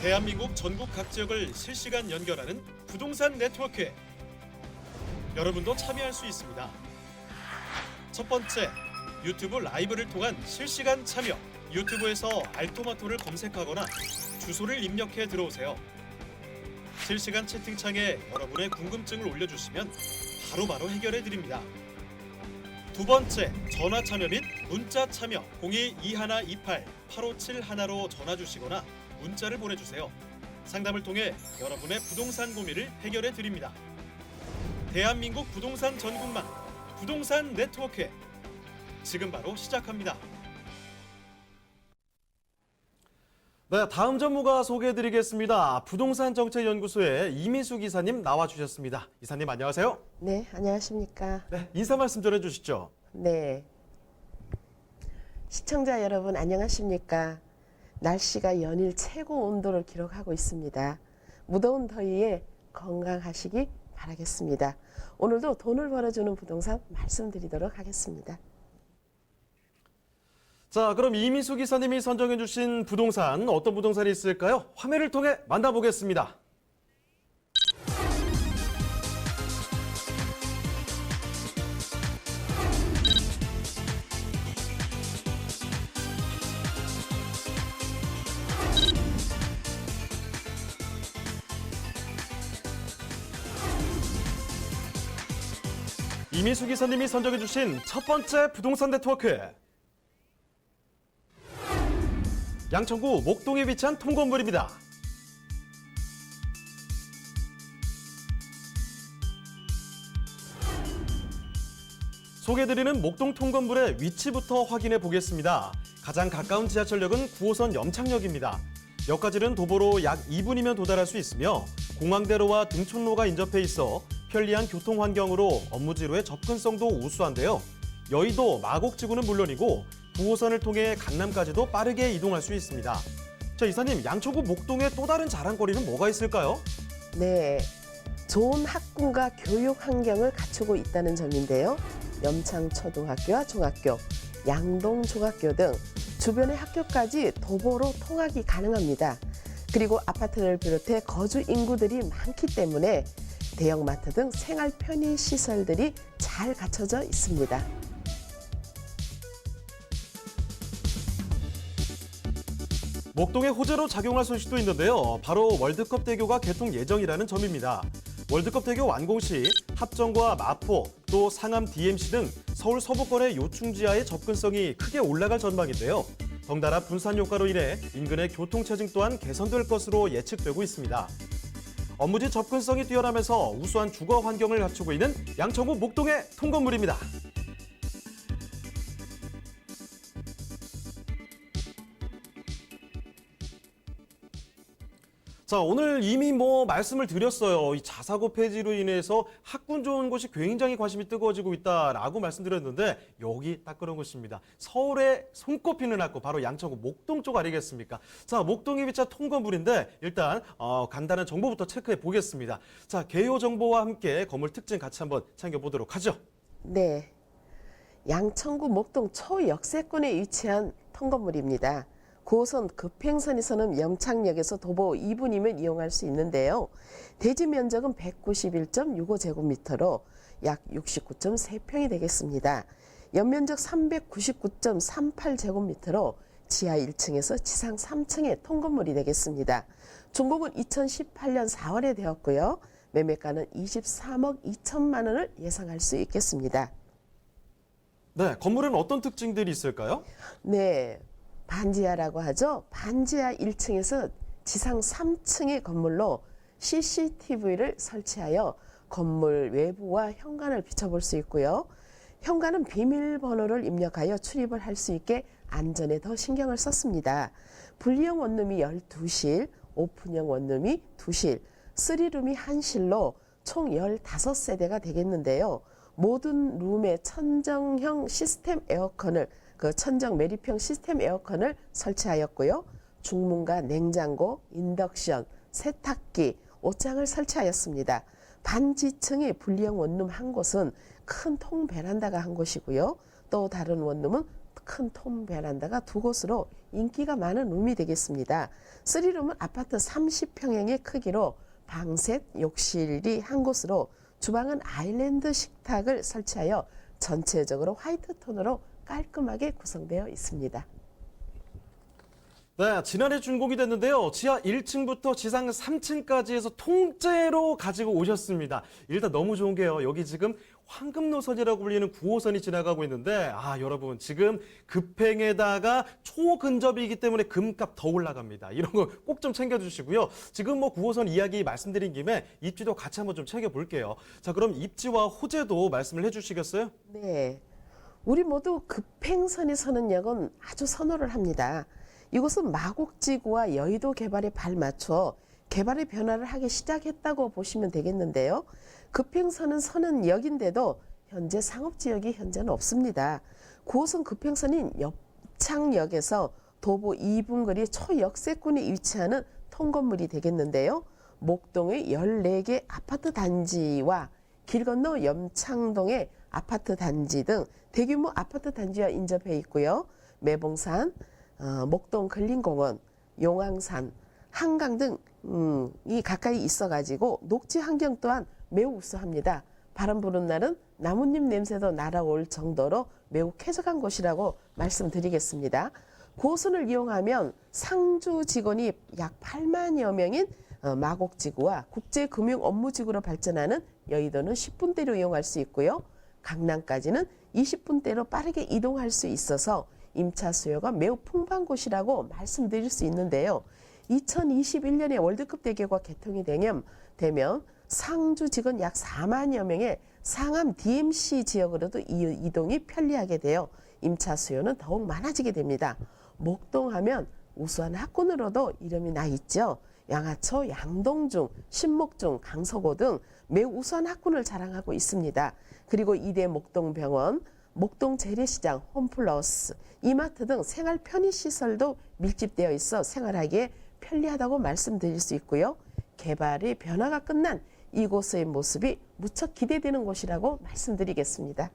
대한민국 전국 각 지역을 실시간 연결하는 부동산 네트워크에 여러분도 참여할 수 있습니다. 첫 번째, 유튜브 라이브를 통한 실시간 참여. 유튜브에서 알토마토를 검색하거나 주소를 입력해 들어오세요. 실시간 채팅창에 여러분의 궁금증을 올려주시면 바로바로 해결해 드립니다. 두 번째, 전화 참여 및 문자 참여. 02-2128-8571로 전화 주시거나 문자를 보내주세요. 상담을 통해 여러분의 부동산 고민을 해결해 드립니다. 대한민국 부동산 전국망 부동산 네트워크 지금 바로 시작합니다. 네, 다음 전문가 소개해드리겠습니다. 부동산 정책연구소의 이미숙 이사님 나와주셨습니다. 이사님 안녕하세요. 네, 안녕하십니까. 네, 인사 말씀 전해주시죠. 네. 시청자 여러분 안녕하십니까. 날씨가 연일 최고 온도를 기록하고 있습니다. 무더운 더위에 건강하시기 바라겠습니다. 오늘도 돈을 벌어주는 부동산 말씀드리도록 하겠습니다. 자, 그럼 이미숙 이사님이 선정해주신 부동산 어떤 부동산이 있을까요? 화면을 통해 만나보겠습니다. 이미숙 이사님이 선정해주신 첫 번째 부동산 네트워크. 양천구 목동에 위치한 통건물입니다. 소개해드리는 목동 통건물의 위치부터 확인해 보겠습니다. 가장 가까운 지하철역은 9호선 염창역입니다. 역까지는 도보로 약 2분이면 도달할 수 있으며 공항대로와 등촌로가 인접해 있어 편리한 교통 환경으로 업무지로의 접근성도 우수한데요. 여의도, 마곡지구는 물론이고 9호선을 통해 강남까지도 빠르게 이동할 수 있습니다. 자, 이사님, 양천구 목동의 또 다른 자랑거리는 뭐가 있을까요? 네, 좋은 학군과 교육 환경을 갖추고 있다는 점인데요. 염창초등학교와 중학교, 양동중학교 등 주변의 학교까지 도보로 통학이 가능합니다. 그리고 아파트를 비롯해 거주 인구들이 많기 때문에 대형마트 등 생활 편의 시설들이 잘 갖춰져 있습니다. 목동의 호재로 작용할 소식도 있는데요. 바로 월드컵 대교가 개통 예정이라는 점입니다. 월드컵 대교 완공 시 합정과 마포, 또 상암 DMC 등 서울 서부권의 요충지하의 접근성이 크게 올라갈 전망인데요. 덩달아 분산 효과로 인해 인근의 교통체증 또한 개선될 것으로 예측되고 있습니다. 업무지 접근성이 뛰어나면서 우수한 주거 환경을 갖추고 있는 양천구 목동의 통건물입니다. 자, 오늘 이미 말씀을 드렸어요. 이 자사고 폐지로 인해서 학군 좋은 곳이 굉장히 관심이 뜨거워지고 있다라고 말씀드렸는데 여기 딱 그런 곳입니다. 서울에 손꼽히는 학구 바로 양천구 목동 쪽 아니겠습니까? 자, 목동에 위치한 통건물인데 일단 간단한 정보부터 체크해 보겠습니다. 자, 개요 정보와 함께 건물 특징 같이 한번 챙겨보도록 하죠. 네, 양천구 목동 초역세권에 위치한 통건물입니다. 9호선 급행선에서는 염창역에서 도보 2분이면 이용할 수 있는데요. 대지 면적은 191.65제곱미터로 약 69.3평이 되겠습니다. 연면적 399.38제곱미터로 지하 1층에서 지상 3층의 통건물이 되겠습니다. 준공은 2018년 4월에 되었고요. 매매가는 23억 2천만 원을 예상할 수 있겠습니다. 네, 건물에는 어떤 특징들이 있을까요? 네, 반지하라고 하죠. 반지하 1층에서 지상 3층의 건물로 CCTV를 설치하여 건물 외부와 현관을 비춰볼 수 있고요. 현관은 비밀번호를 입력하여 출입을 할 수 있게 안전에 더 신경을 썼습니다. 분리형 원룸이 12실, 오픈형 원룸이 2실, 3룸이 1실로 총 15세대가 되겠는데요. 모든 룸에 천정형 시스템 에어컨을 천정 매립형 시스템 에어컨을 설치하였고요. 중문과 냉장고, 인덕션, 세탁기, 옷장을 설치하였습니다. 반지층의 분리형 원룸 한 곳은 큰 통 베란다가 한 곳이고요. 또 다른 원룸은 큰 통 베란다가 두 곳으로 인기가 많은 룸이 되겠습니다. 3룸은 아파트 30평형의 크기로 방 셋, 욕실이 한 곳으로 주방은 아일랜드 식탁을 설치하여 전체적으로 화이트 톤으로 깔끔하게 구성되어 있습니다. 네, 지난해 준공이 됐는데요. 지하 1층부터 지상 3층까지 해서 통째로 가지고 오셨습니다. 일단 너무 좋은 게요. 여기 지금 황금노선이라고 불리는 9호선이 지나가고 있는데 여러분 지금 급행에다가 초근접이기 때문에 금값 더 올라갑니다. 이런 거 꼭 좀 챙겨주시고요. 지금 9호선 이야기 말씀드린 김에 입지도 같이 한번 좀 챙겨볼게요. 자, 그럼 입지와 호재도 말씀을 해주시겠어요? 네, 우리 모두 급행선에 서는 역은 아주 선호를 합니다. 이곳은 마곡지구와 여의도 개발에 발맞춰 개발의 변화를 하기 시작했다고 보시면 되겠는데요. 급행선은 서는 역인데도 현재 상업지역이 현재는 없습니다. 9호선 급행선인 역창역에서 도보 2분 거리 초역세권에 위치하는 통건물이 되겠는데요. 목동의 14개 아파트 단지와 길 건너 염창동의 아파트 단지 등 대규모 아파트 단지와 인접해 있고요. 매봉산, 목동 근린공원, 용왕산, 한강 등이 가까이 있어가지고 녹지 환경 또한 매우 우수합니다. 바람 부는 날은 나뭇잎 냄새도 날아올 정도로 매우 쾌적한 곳이라고 말씀드리겠습니다. 9호선을 이용하면 상주 직원이 약 8만여 명인 마곡지구와 국제금융업무지구로 발전하는 여의도는 10분대로 이용할 수 있고요. 강남까지는 20분대로 빠르게 이동할 수 있어서 임차 수요가 매우 풍부한 곳이라고 말씀드릴 수 있는데요. 2021년에 월드컵 대교가 개통이 되면 상주 직원 약 4만여 명의 상암 DMC 지역으로도 이동이 편리하게 되어 임차 수요는 더욱 많아지게 됩니다. 목동하면 우수한 학군으로도 이름이 나 있죠. 양아초, 양동중, 신목중, 강서고 등 매우 우수한 학군을 자랑하고 있습니다. 그리고 이대 목동병원, 목동 재래시장, 홈플러스, 이마트 등 생활 편의시설도 밀집되어 있어 생활하기에 편리하다고 말씀드릴 수 있고요. 개발의 변화가 끝난 이곳의 모습이 무척 기대되는 곳이라고 말씀드리겠습니다.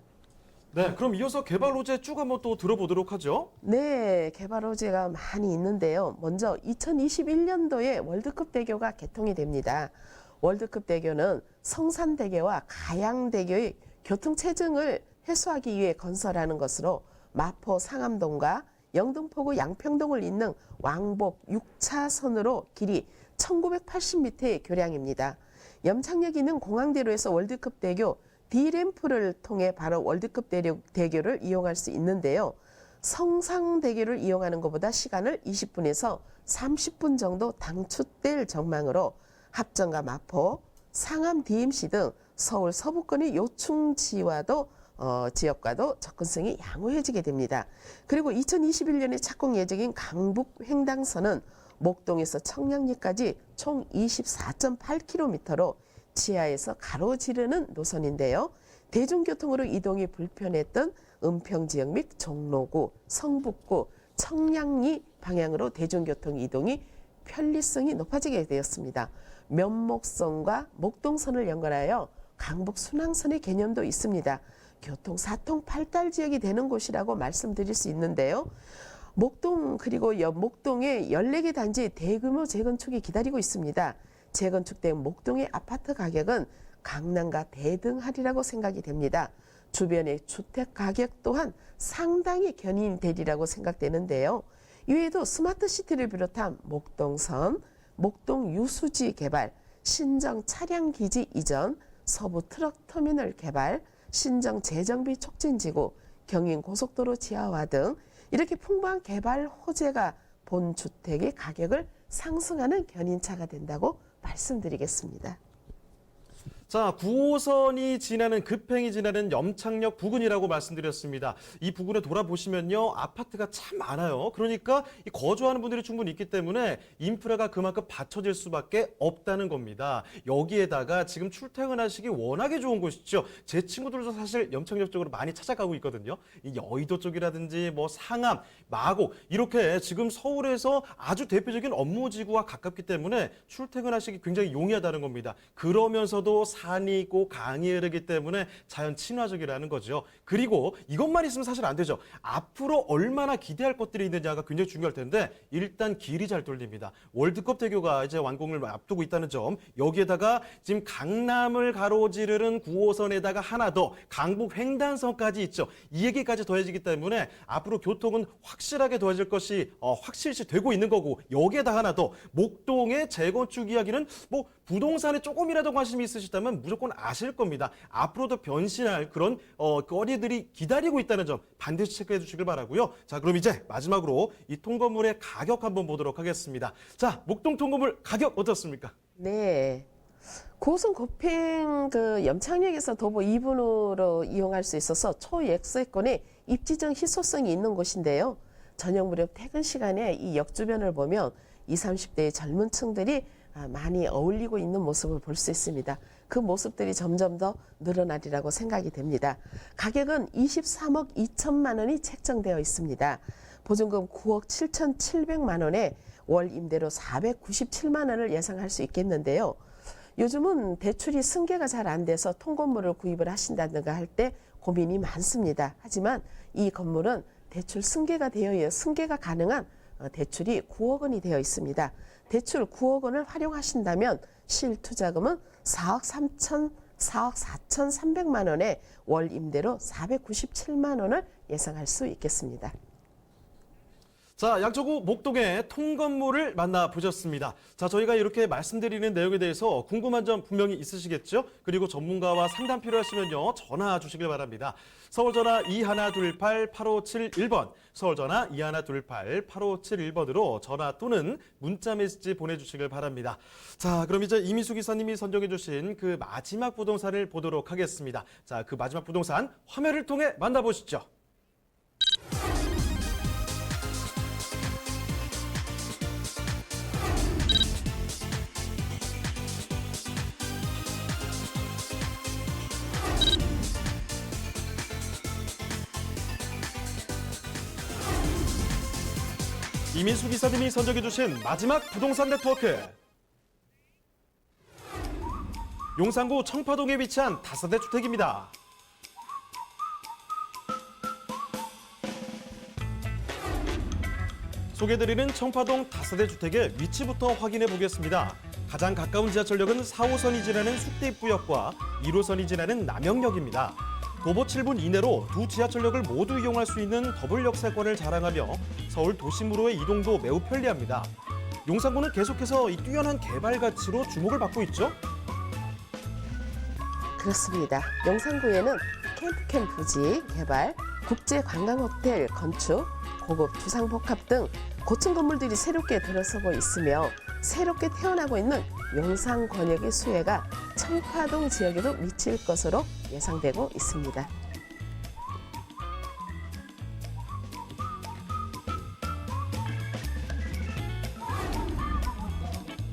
네, 그럼 이어서 개발 호재 쭉 한번 또 들어보도록 하죠. 네, 개발 호재가 많이 있는데요. 먼저 2021년도에 월드컵 대교가 개통이 됩니다. 월드컵 대교는 성산대교와 가양대교의 교통체증을 해소하기 위해 건설하는 것으로 마포 상암동과 영등포구 양평동을 잇는 왕복 6차선으로 길이 1980m의 교량입니다. 염창역이 있는 공항대로에서 월드컵 대교 D램프를 통해 바로 월드컵 대교를 이용할 수 있는데요. 성상대교를 이용하는 것보다 시간을 20분에서 30분 정도 단축될 전망으로 합정과 마포, 상암 DMC 등 서울 서부권의 요충지와도 지역과도 접근성이 양호해지게 됩니다. 그리고 2021년에 착공 예정인 강북 횡단선은 목동에서 청량리까지 총 24.8km로 지하에서 가로지르는 노선인데요. 대중교통으로 이동이 불편했던 은평지역 및 종로구, 성북구, 청량리 방향으로 대중교통 이동이 편리성이 높아지게 되었습니다. 면목선과 목동선을 연결하여 강북 순항선의 개념도 있습니다. 교통 사통팔달 지역이 되는 곳이라고 말씀드릴 수 있는데요. 목동 그리고 목동의 14개 단지의 대규모 재건축이 기다리고 있습니다. 재건축된 목동의 아파트 가격은 강남과 대등하리라고 생각이 됩니다. 주변의 주택 가격 또한 상당히 견인되리라고 생각되는데요. 이외에도 스마트시티를 비롯한 목동선, 목동 유수지 개발, 신정 차량기지 이전, 서부 트럭터미널 개발, 신정 재정비 촉진지구, 경인고속도로 지하화 등 이렇게 풍부한 개발 호재가 본 주택의 가격을 상승하는 견인차가 된다고 말씀드리겠습니다. 자, 9호선이 지나는 급행이 지나는 염창역 부근이라고 말씀드렸습니다. 이 부근에 돌아보시면요, 아파트가 참 많아요. 그러니까 이 거주하는 분들이 충분히 있기 때문에 인프라가 그만큼 받쳐질 수밖에 없다는 겁니다. 여기에다가 지금 출퇴근하시기 워낙에 좋은 곳이죠. 제 친구들도 사실 염창역 쪽으로 많이 찾아가고 있거든요. 이 여의도 쪽이라든지 뭐 상암, 마곡 이렇게 지금 서울에서 아주 대표적인 업무지구와 가깝기 때문에 출퇴근하시기 굉장히 용이하다는 겁니다. 그러면서도 산이 있고 강이 흐르기 때문에 자연 친화적이라는 거죠. 그리고 이것만 있으면 사실 안 되죠. 앞으로 얼마나 기대할 것들이 있느냐가 굉장히 중요할 텐데 일단 길이 잘 뚫립니다. 월드컵 대교가 이제 완공을 앞두고 있다는 점, 여기에다가 지금 강남을 가로지르는 9호선에다가 하나 더 강북 횡단선까지 있죠. 이 얘기까지 더해지기 때문에 앞으로 교통은 확실하게 더해질 것이 확실시 되고 있는 거고, 여기에다 하나 더 목동의 재건축 이야기는 뭐 부동산에 조금이라도 관심이 있으시다면 무조건 아실 겁니다. 앞으로도 변신할 그런 거리들이 기다리고 있다는 점 반드시 체크해 주시길 바라고요. 자, 그럼 이제 마지막으로 이 통건물의 가격 한번 보도록 하겠습니다. 자, 목동 통건물 가격 어떻습니까? 네. 고성 고평 염창역에서 도보 2분으로 이용할 수 있어서 초역세권에 입지적 희소성이 있는 곳인데요. 저녁 무렵 퇴근 시간에 이 역 주변을 보면 20, 30대의 젊은 층들이 많이 어울리고 있는 모습을 볼 수 있습니다. 그 모습들이 점점 더 늘어나리라고 생각이 됩니다. 가격은 23억 2천만 원이 책정되어 있습니다. 보증금 9억 7,700만 원에 월 임대료 497만 원을 예상할 수 있겠는데요. 요즘은 대출이 승계가 잘 안 돼서 통건물을 구입을 하신다든가 할 때 고민이 많습니다. 하지만 이 건물은 대출 승계가 가능한 대출이 9억 원이 되어 있습니다. 대출 9억 원을 활용하신다면 실투자금은 4억 4,300만 원에 월 임대료 497만 원을 예상할 수 있겠습니다. 자, 양천구 목동의 통건물을 만나보셨습니다. 자, 저희가 이렇게 말씀드리는 내용에 대해서 궁금한 점 분명히 있으시겠죠? 그리고 전문가와 상담 필요하시면요, 전화 주시길 바랍니다. 서울전화 2128-8571번, 서울전화 2128-8571번으로 전화 또는 문자 메시지 보내주시길 바랍니다. 자, 그럼 이제 이미수 기사님이 선정해 주신 그 마지막 부동산을 보도록 하겠습니다. 자, 그 마지막 부동산 화면을 통해 만나보시죠. 이민수 기사님이 선정해 주신 마지막 부동산 네트워크. 용산구 청파동에 위치한 다세대 주택입니다. 소개해드리는 청파동 다세대 주택의 위치부터 확인해 보겠습니다. 가장 가까운 지하철역은 4호선이 지나는 숙대입구역과 1호선이 지나는 남영역입니다. 도보 7분 이내로 두 지하철역을 모두 이용할 수 있는 더블 역세권을 자랑하며 서울 도심으로의 이동도 매우 편리합니다. 용산구는 계속해서 이 뛰어난 개발 가치로 주목을 받고 있죠? 그렇습니다. 용산구에는 캠프 부지 개발, 국제관광호텔 건축, 고급 주상복합 등 고층 건물들이 새롭게 들어서고 있으며 새롭게 태어나고 있는 용산 권역의 수혜가 청파동 지역에도 미칠 것으로 예상되고 있습니다.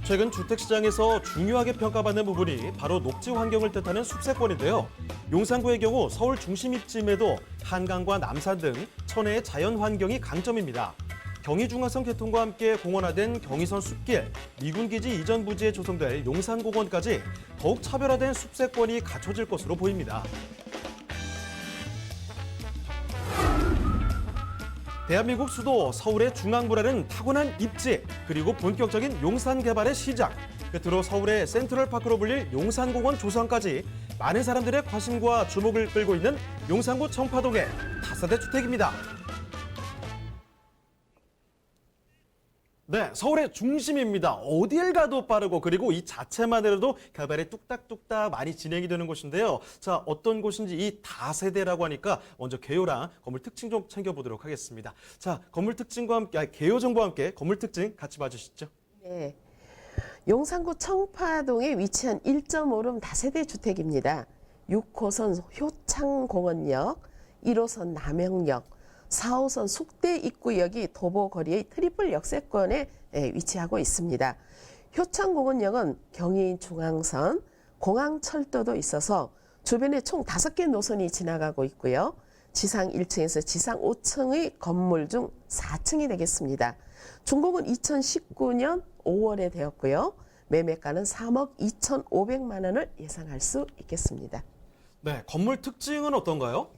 최근 주택시장에서 중요하게 평가받는 부분이 바로 녹지 환경을 뜻하는 숲세권인데요. 용산구의 경우 서울 중심 입지임에도 한강과 남산 등 천혜의 자연 환경이 강점입니다. 경의중앙선 개통과 함께 공원화된 경의선 숲길, 미군기지 이전 부지에 조성될 용산공원까지 더욱 차별화된 숲세권이 갖춰질 것으로 보입니다. 대한민국 수도 서울의 중앙부라는 타고난 입지, 그리고 본격적인 용산 개발의 시작, 끝으로 서울의 센트럴파크로 불릴 용산공원 조성까지 많은 사람들의 관심과 주목을 끌고 있는 용산구 청파동의 다세대 주택입니다. 네, 서울의 중심입니다. 어딜 가도 빠르고 그리고 이 자체만으로도 개발이 뚝딱뚝딱 많이 진행이 되는 곳인데요. 자, 어떤 곳인지 이 다세대라고 하니까 먼저 개요랑 건물 특징 좀 챙겨보도록 하겠습니다. 자, 건물 특징과 함께, 개요 정보와 함께 건물 특징 같이 봐주시죠. 네, 용산구 청파동에 위치한 1.5룸 다세대 주택입니다. 6호선 효창공원역, 1호선 남영역, 4호선 숙대 입구역이 도보거리의 트리플 역세권에 위치하고 있습니다. 효창공원역은 경의중앙선, 공항철도도 있어서 주변에 총 5개 노선이 지나가고 있고요. 지상 1층에서 지상 5층의 건물 중 4층이 되겠습니다. 준공은 2019년 5월에 되었고요. 매매가는 3억 2,500만 원을 예상할 수 있겠습니다. 네, 건물 특징은 어떤가요?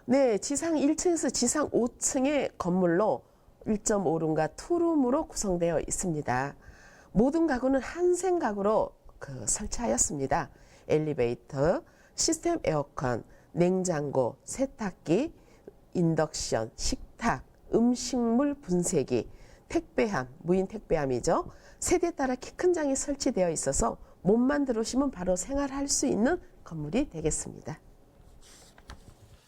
네, 지상 1층에서 지상 5층의 건물로 1.5룸과 2룸으로 구성되어 있습니다. 모든 가구는 한생 가구로 설치하였습니다. 엘리베이터, 시스템 에어컨, 냉장고, 세탁기, 인덕션, 식탁, 음식물 분쇄기, 택배함, 무인 택배함이죠. 세대에 따라 키 큰 장이 설치되어 있어서 몸만 들어오시면 바로 생활할 수 있는 건물이 되겠습니다.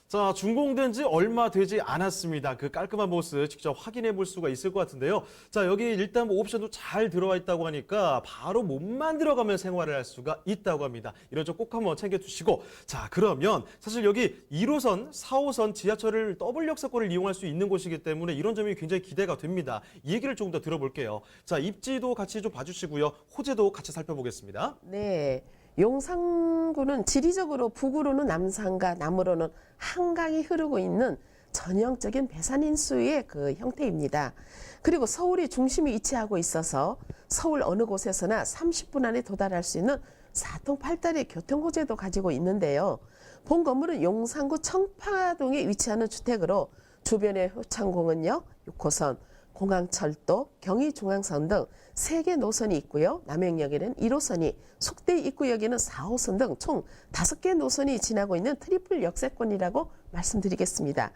자, 준공된 지 얼마 되지 않았습니다. 그 깔끔한 모습 직접 확인해 볼 수가 있을 것 같은데요. 자, 여기 일단 뭐 옵션도 잘 들어와 있다고 하니까 바로 몸만 들어가면 생활을 할 수가 있다고 합니다. 이런 점 꼭 한번 챙겨주시고. 자, 그러면 사실 여기 1호선, 4호선 지하철을 더블 역세권을 이용할 수 있는 곳이기 때문에 이런 점이 굉장히 기대가 됩니다. 이 얘기를 조금 더 들어볼게요. 자, 입지도 같이 좀 봐주시고요. 호재도 같이 살펴보겠습니다. 네. 용산구는 지리적으로 북으로는 남산과 남으로는 한강이 흐르고 있는 전형적인 배산인수의 그 형태입니다. 그리고 서울이 중심이 위치하고 있어서 서울 어느 곳에서나 30분 안에 도달할 수 있는 사통팔달의 교통호재도 가지고 있는데요. 본 건물은 용산구 청파동에 위치하는 주택으로 주변에 효창공원역, 6호선, 공항철도, 경의중앙선 등 3개 노선이 있고요. 남행역에는 1호선이, 속대 입구역에는 4호선 등 총 5개 노선이 지나고 있는 트리플 역세권이라고 말씀드리겠습니다.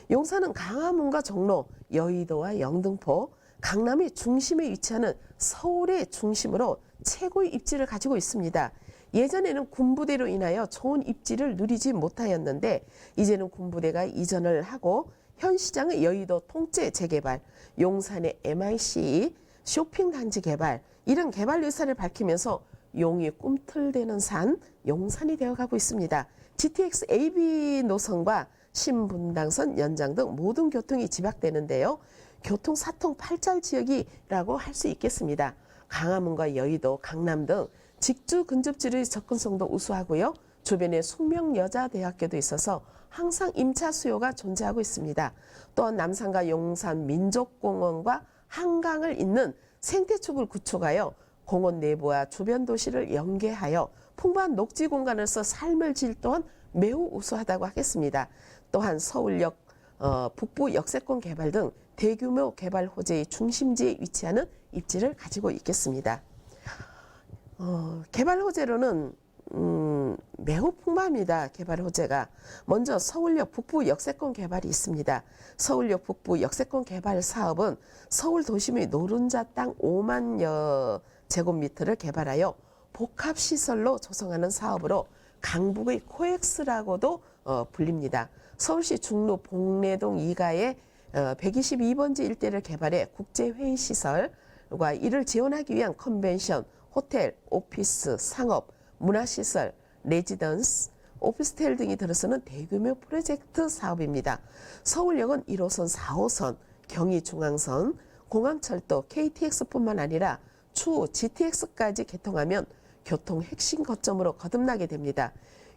용산은 광화문과 종로, 여의도와 영등포, 강남의 중심에 위치하는 서울의 중심으로 최고의 입지를 가지고 있습니다. 예전에는 군부대로 인하여 좋은 입지를 누리지 못하였는데 이제는 군부대가 이전을 하고 현 시장의 여의도 통째 재개발, 용산의 MIC, 쇼핑단지 개발, 이런 개발 의사를 밝히면서 용이 꿈틀대는 산, 용산이 되어가고 있습니다. GTX AB 노선과 신분당선 연장 등 모든 교통이 집약되는데요. 교통 사통 팔달 지역이라고 할 수 있겠습니다. 광화문과 여의도, 강남 등 직주 근접지의 접근성도 우수하고요. 주변에 숙명여자대학교도 있어서 항상 임차 수요가 존재하고 있습니다. 또한 남산과 용산 민족공원과 한강을 잇는 생태축을 구축하여 공원 내부와 주변 도시를 연계하여 풍부한 녹지 공간에서 삶을 질 또한 매우 우수하다고 하겠습니다. 또한 서울역 북부 역세권 개발 등 대규모 개발 호재의 중심지에 위치하는 입지를 가지고 있겠습니다. 개발 호재로는 매우 풍부합니다. 개발 호재가. 먼저 서울역 북부 역세권 개발이 있습니다. 서울역 북부 역세권 개발 사업은 서울 도심의 노른자 땅 5만여 제곱미터를 개발하여 복합시설로 조성하는 사업으로 강북의 코엑스라고도 불립니다. 서울시 중로 복례동 2가의 122번지 일대를 개발해 국제회의시설과 이를 지원하기 위한 컨벤션, 호텔, 오피스, 상업, 문화시설, 레지던스, 오피스텔 등이 들어서는 대규모 프로젝트 사업입니다. 서울역은 1호선, 4호선, 경의중앙선, 공항철도, KTX뿐만 아니라 추후 GTX까지 개통하면 교통 핵심 거점으로 거듭나게 됩니다.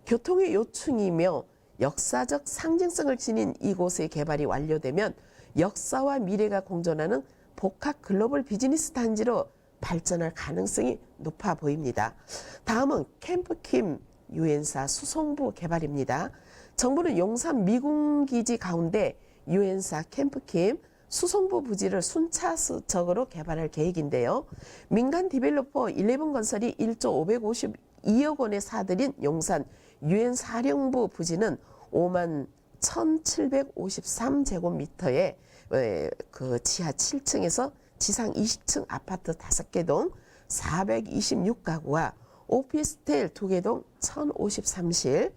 교통의 요충이며 역사적 상징성을 지닌 이곳의 개발이 완료되면 역사와 미래가 공존하는 복합 글로벌 비즈니스 단지로 발전할 가능성이 높아 보입니다. 다음은 캠프킴 유엔사 수송부 개발입니다. 정부는 용산 미군기지 가운데 유엔사 캠프킴 수송부 부지를 순차적으로 개발할 계획인데요. 민간 디벨로퍼 11건설이 1조 552억 원에 사들인 용산 유엔 사령부 부지는 5만 1,753제곱미터의 그 지하 7층에서 지상 20층 아파트 5개 동 426가구와 오피스텔 2개 동 1,053실,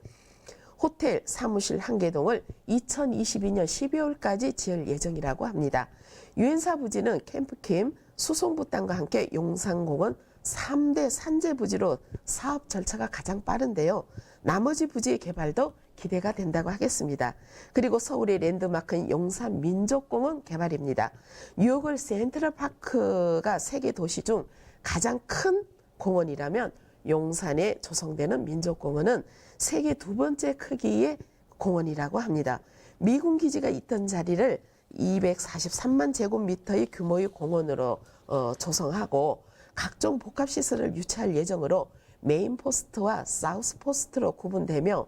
호텔, 사무실 1개 동을 2022년 12월까지 지을 예정이라고 합니다. 유엔사 부지는 캠프킴, 수송부 땅과 함께 용산공원 3대 산재 부지로 사업 절차가 가장 빠른데요. 나머지 부지의 개발도 기대가 된다고 하겠습니다. 그리고 서울의 랜드마크인 용산 민족공원 개발입니다. 뉴욕의 센트럴파크가 세계 도시 중 가장 큰 공원이라면 용산에 조성되는 민족공원은 세계 2번째 크기의 공원이라고 합니다. 미군 기지가 있던 자리를 243만 제곱미터의 규모의 공원으로 조성하고 각종 복합시설을 유치할 예정으로 메인포스트와 사우스포스트로 구분되며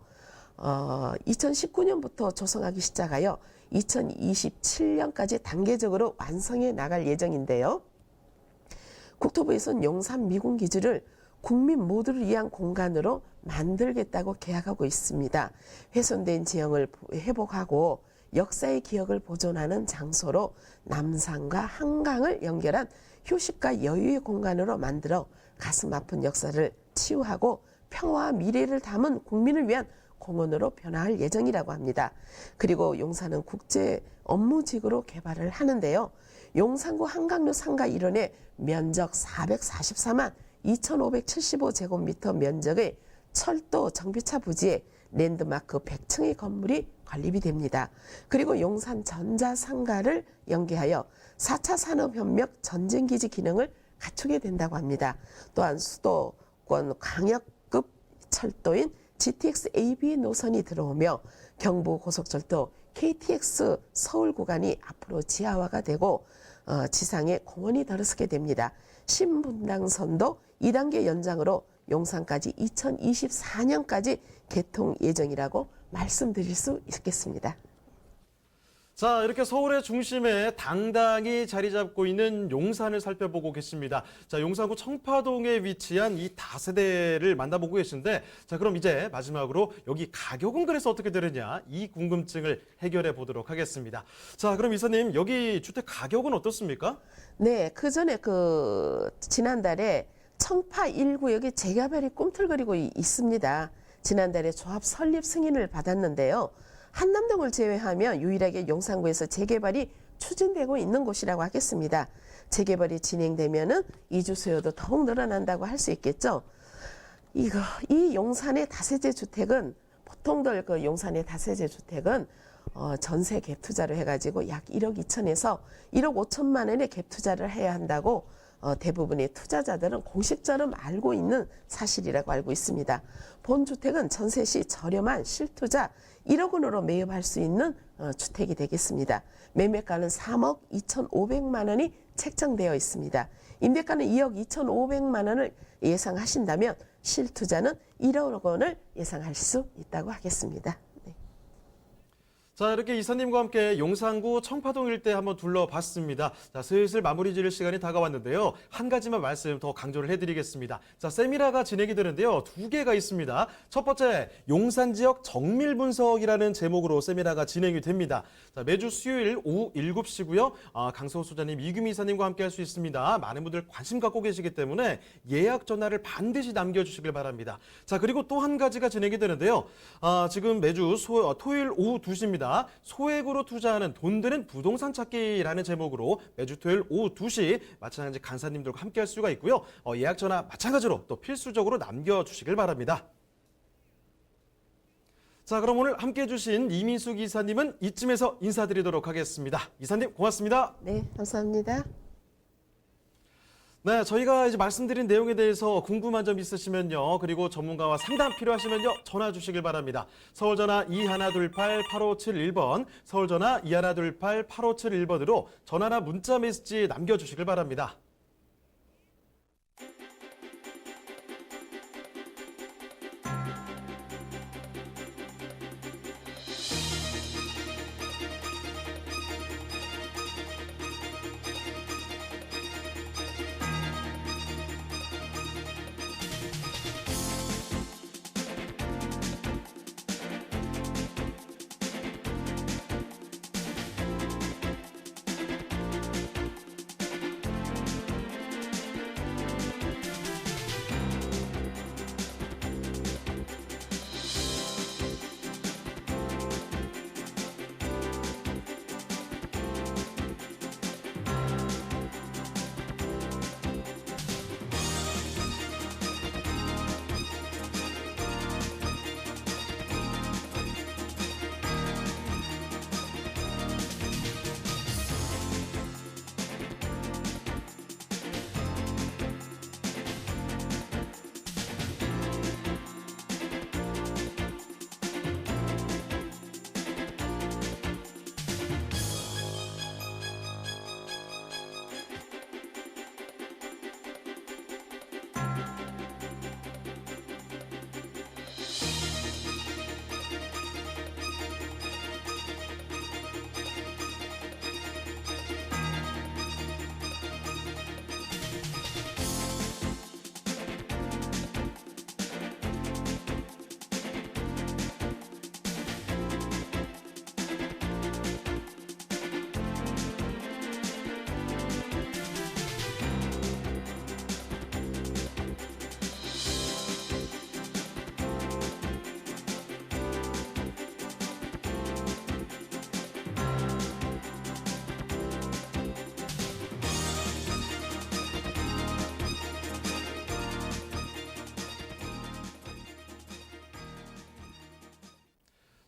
2019년부터 조성하기 시작하여 2027년까지 단계적으로 완성해 나갈 예정인데요. 국토부에서는 용산 미군기지를 국민 모두를 위한 공간으로 만들겠다고 계약하고 있습니다. 훼손된 지형을 회복하고 역사의 기억을 보존하는 장소로 남산과 한강을 연결한 휴식과 여유의 공간으로 만들어 가슴 아픈 역사를 치유하고 평화와 미래를 담은 국민을 위한 공원으로 변화할 예정이라고 합니다. 그리고 용산은 국제 업무지구로 개발을 하는데요. 용산구 한강로 상가 일원의 면적 444만 2,575제곱미터 면적의 철도 정비차 부지에 랜드마크 100층의 건물이 건립이 됩니다. 그리고 용산 전자상가를 연계하여 4차 산업협력 전쟁기지 기능을 갖추게 된다고 합니다. 또한 수도권 광역급 철도인 GTX AB 노선이 들어오며 경부고속철도 KTX 서울 구간이 앞으로 지하화가 되고 지상에 공원이 들어서게 됩니다. 신분당선도 2단계 연장으로 용산까지 2024년까지 개통 예정이라고 말씀드릴 수 있겠습니다. 자, 이렇게 서울의 중심에 당당히 자리 잡고 있는 용산을 살펴보고 계십니다. 자, 용산구 청파동에 위치한 이 다세대를 만나보고 계신데, 자, 그럼 이제 마지막으로 여기 가격은 그래서 어떻게 되느냐, 이 궁금증을 해결해 보도록 하겠습니다. 자, 그럼 이사님, 여기 주택 가격은 어떻습니까? 네, 그 전에 지난달에 청파 1구역에 재개발이 꿈틀거리고 있습니다. 지난달에 조합 설립 승인을 받았는데요. 한남동을 제외하면 유일하게 용산구에서 재개발이 추진되고 있는 곳이라고 하겠습니다. 재개발이 진행되면은 이주 수요도 더욱 늘어난다고 할 수 있겠죠. 이 용산의 다세대 주택은 보통들 용산의 다세대 주택은 전세 갭 투자를 해가지고 약 1억 2천에서 1억 5천만 원의 갭 투자를 해야 한다고 대부분의 투자자들은 공식적으로 알고 있는 사실이라고 알고 있습니다. 본주택은 전세 시 저렴한 실투자 1억 원으로 매입할 수 있는 주택이 되겠습니다. 매매가는 3억 2,500만 원이 책정되어 있습니다. 임대가는 2억 2,500만 원을 예상하신다면 실투자는 1억 원을 예상할 수 있다고 하겠습니다. 자, 이렇게 이사님과 함께 용산구 청파동 일대 한번 둘러봤습니다. 자, 슬슬 마무리 지을 시간이 다가왔는데요. 한 가지만 말씀 더 강조를 해드리겠습니다. 자, 세미나가 진행이 되는데요. 2개가 있습니다. 첫 번째, 용산 지역 정밀 분석이라는 제목으로 세미나가 진행이 됩니다. 자, 매주 수요일 오후 7시고요. 강성호 소장님, 이규미 이사님과 함께 할 수 있습니다. 많은 분들 관심 갖고 계시기 때문에 예약 전화를 반드시 남겨주시길 바랍니다. 자, 그리고 또 한 가지가 진행이 되는데요. 지금 매주 토요일 오후 2시입니다. 소액으로 투자하는 돈 드는 부동산 찾기라는 제목으로 매주 토요일 오후 2시 마찬가지 강사님들과 함께 할 수가 있고요. 예약 전화 마찬가지로 또 필수적으로 남겨주시길 바랍니다. 자, 그럼 오늘 함께 해주신 이민숙 이사님은 이쯤에서 인사드리도록 하겠습니다. 이사님 고맙습니다. 네, 감사합니다. 네, 저희가 이제 말씀드린 내용에 대해서 궁금한 점 있으시면요. 그리고 전문가와 상담 필요하시면요. 전화 주시길 바랍니다. 서울전화 2128-8571번, 서울전화 2128-8571번으로 전화나 문자 메시지 남겨주시길 바랍니다.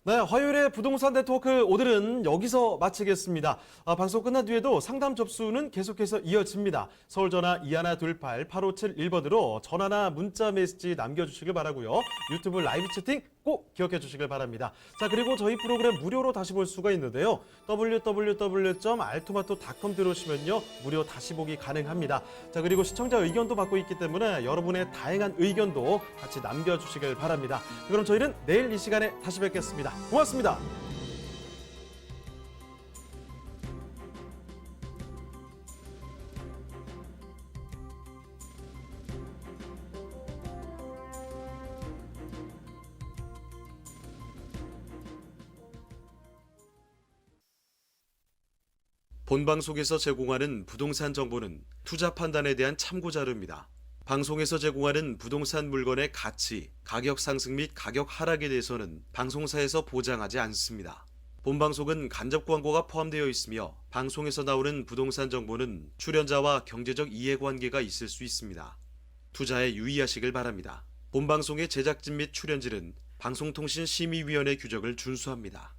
네, 화요일의 부동산 네트워크 오늘은 여기서 마치겠습니다. 방송 끝난 뒤에도 상담 접수는 계속해서 이어집니다. 서울 전화 2128-8571번으로 전화나 문자 메시지 남겨주시길 바라고요. 유튜브 라이브 채팅 꼭 기억해 주시길 바랍니다. 자, 그리고 저희 프로그램 무료로 다시 볼 수가 있는데요. www.altomato.com 들어오시면요. 무료 다시 보기 가능합니다. 자, 그리고 시청자 의견도 받고 있기 때문에 여러분의 다양한 의견도 같이 남겨주시길 바랍니다. 그럼 저희는 내일 이 시간에 다시 뵙겠습니다. 고맙습니다. 본방송에서 제공하는 부동산 정보는 투자 판단에 대한 참고 자료입니다. 방송에서 제공하는 부동산 물건의 가치, 가격 상승 및 가격 하락에 대해서는 방송사에서 보장하지 않습니다. 본방송은 간접 광고가 포함되어 있으며 방송에서 나오는 부동산 정보는 출연자와 경제적 이해관계가 있을 수 있습니다. 투자에 유의하시길 바랍니다. 본방송의 제작진 및 출연진은 방송통신심의위원회 규정을 준수합니다.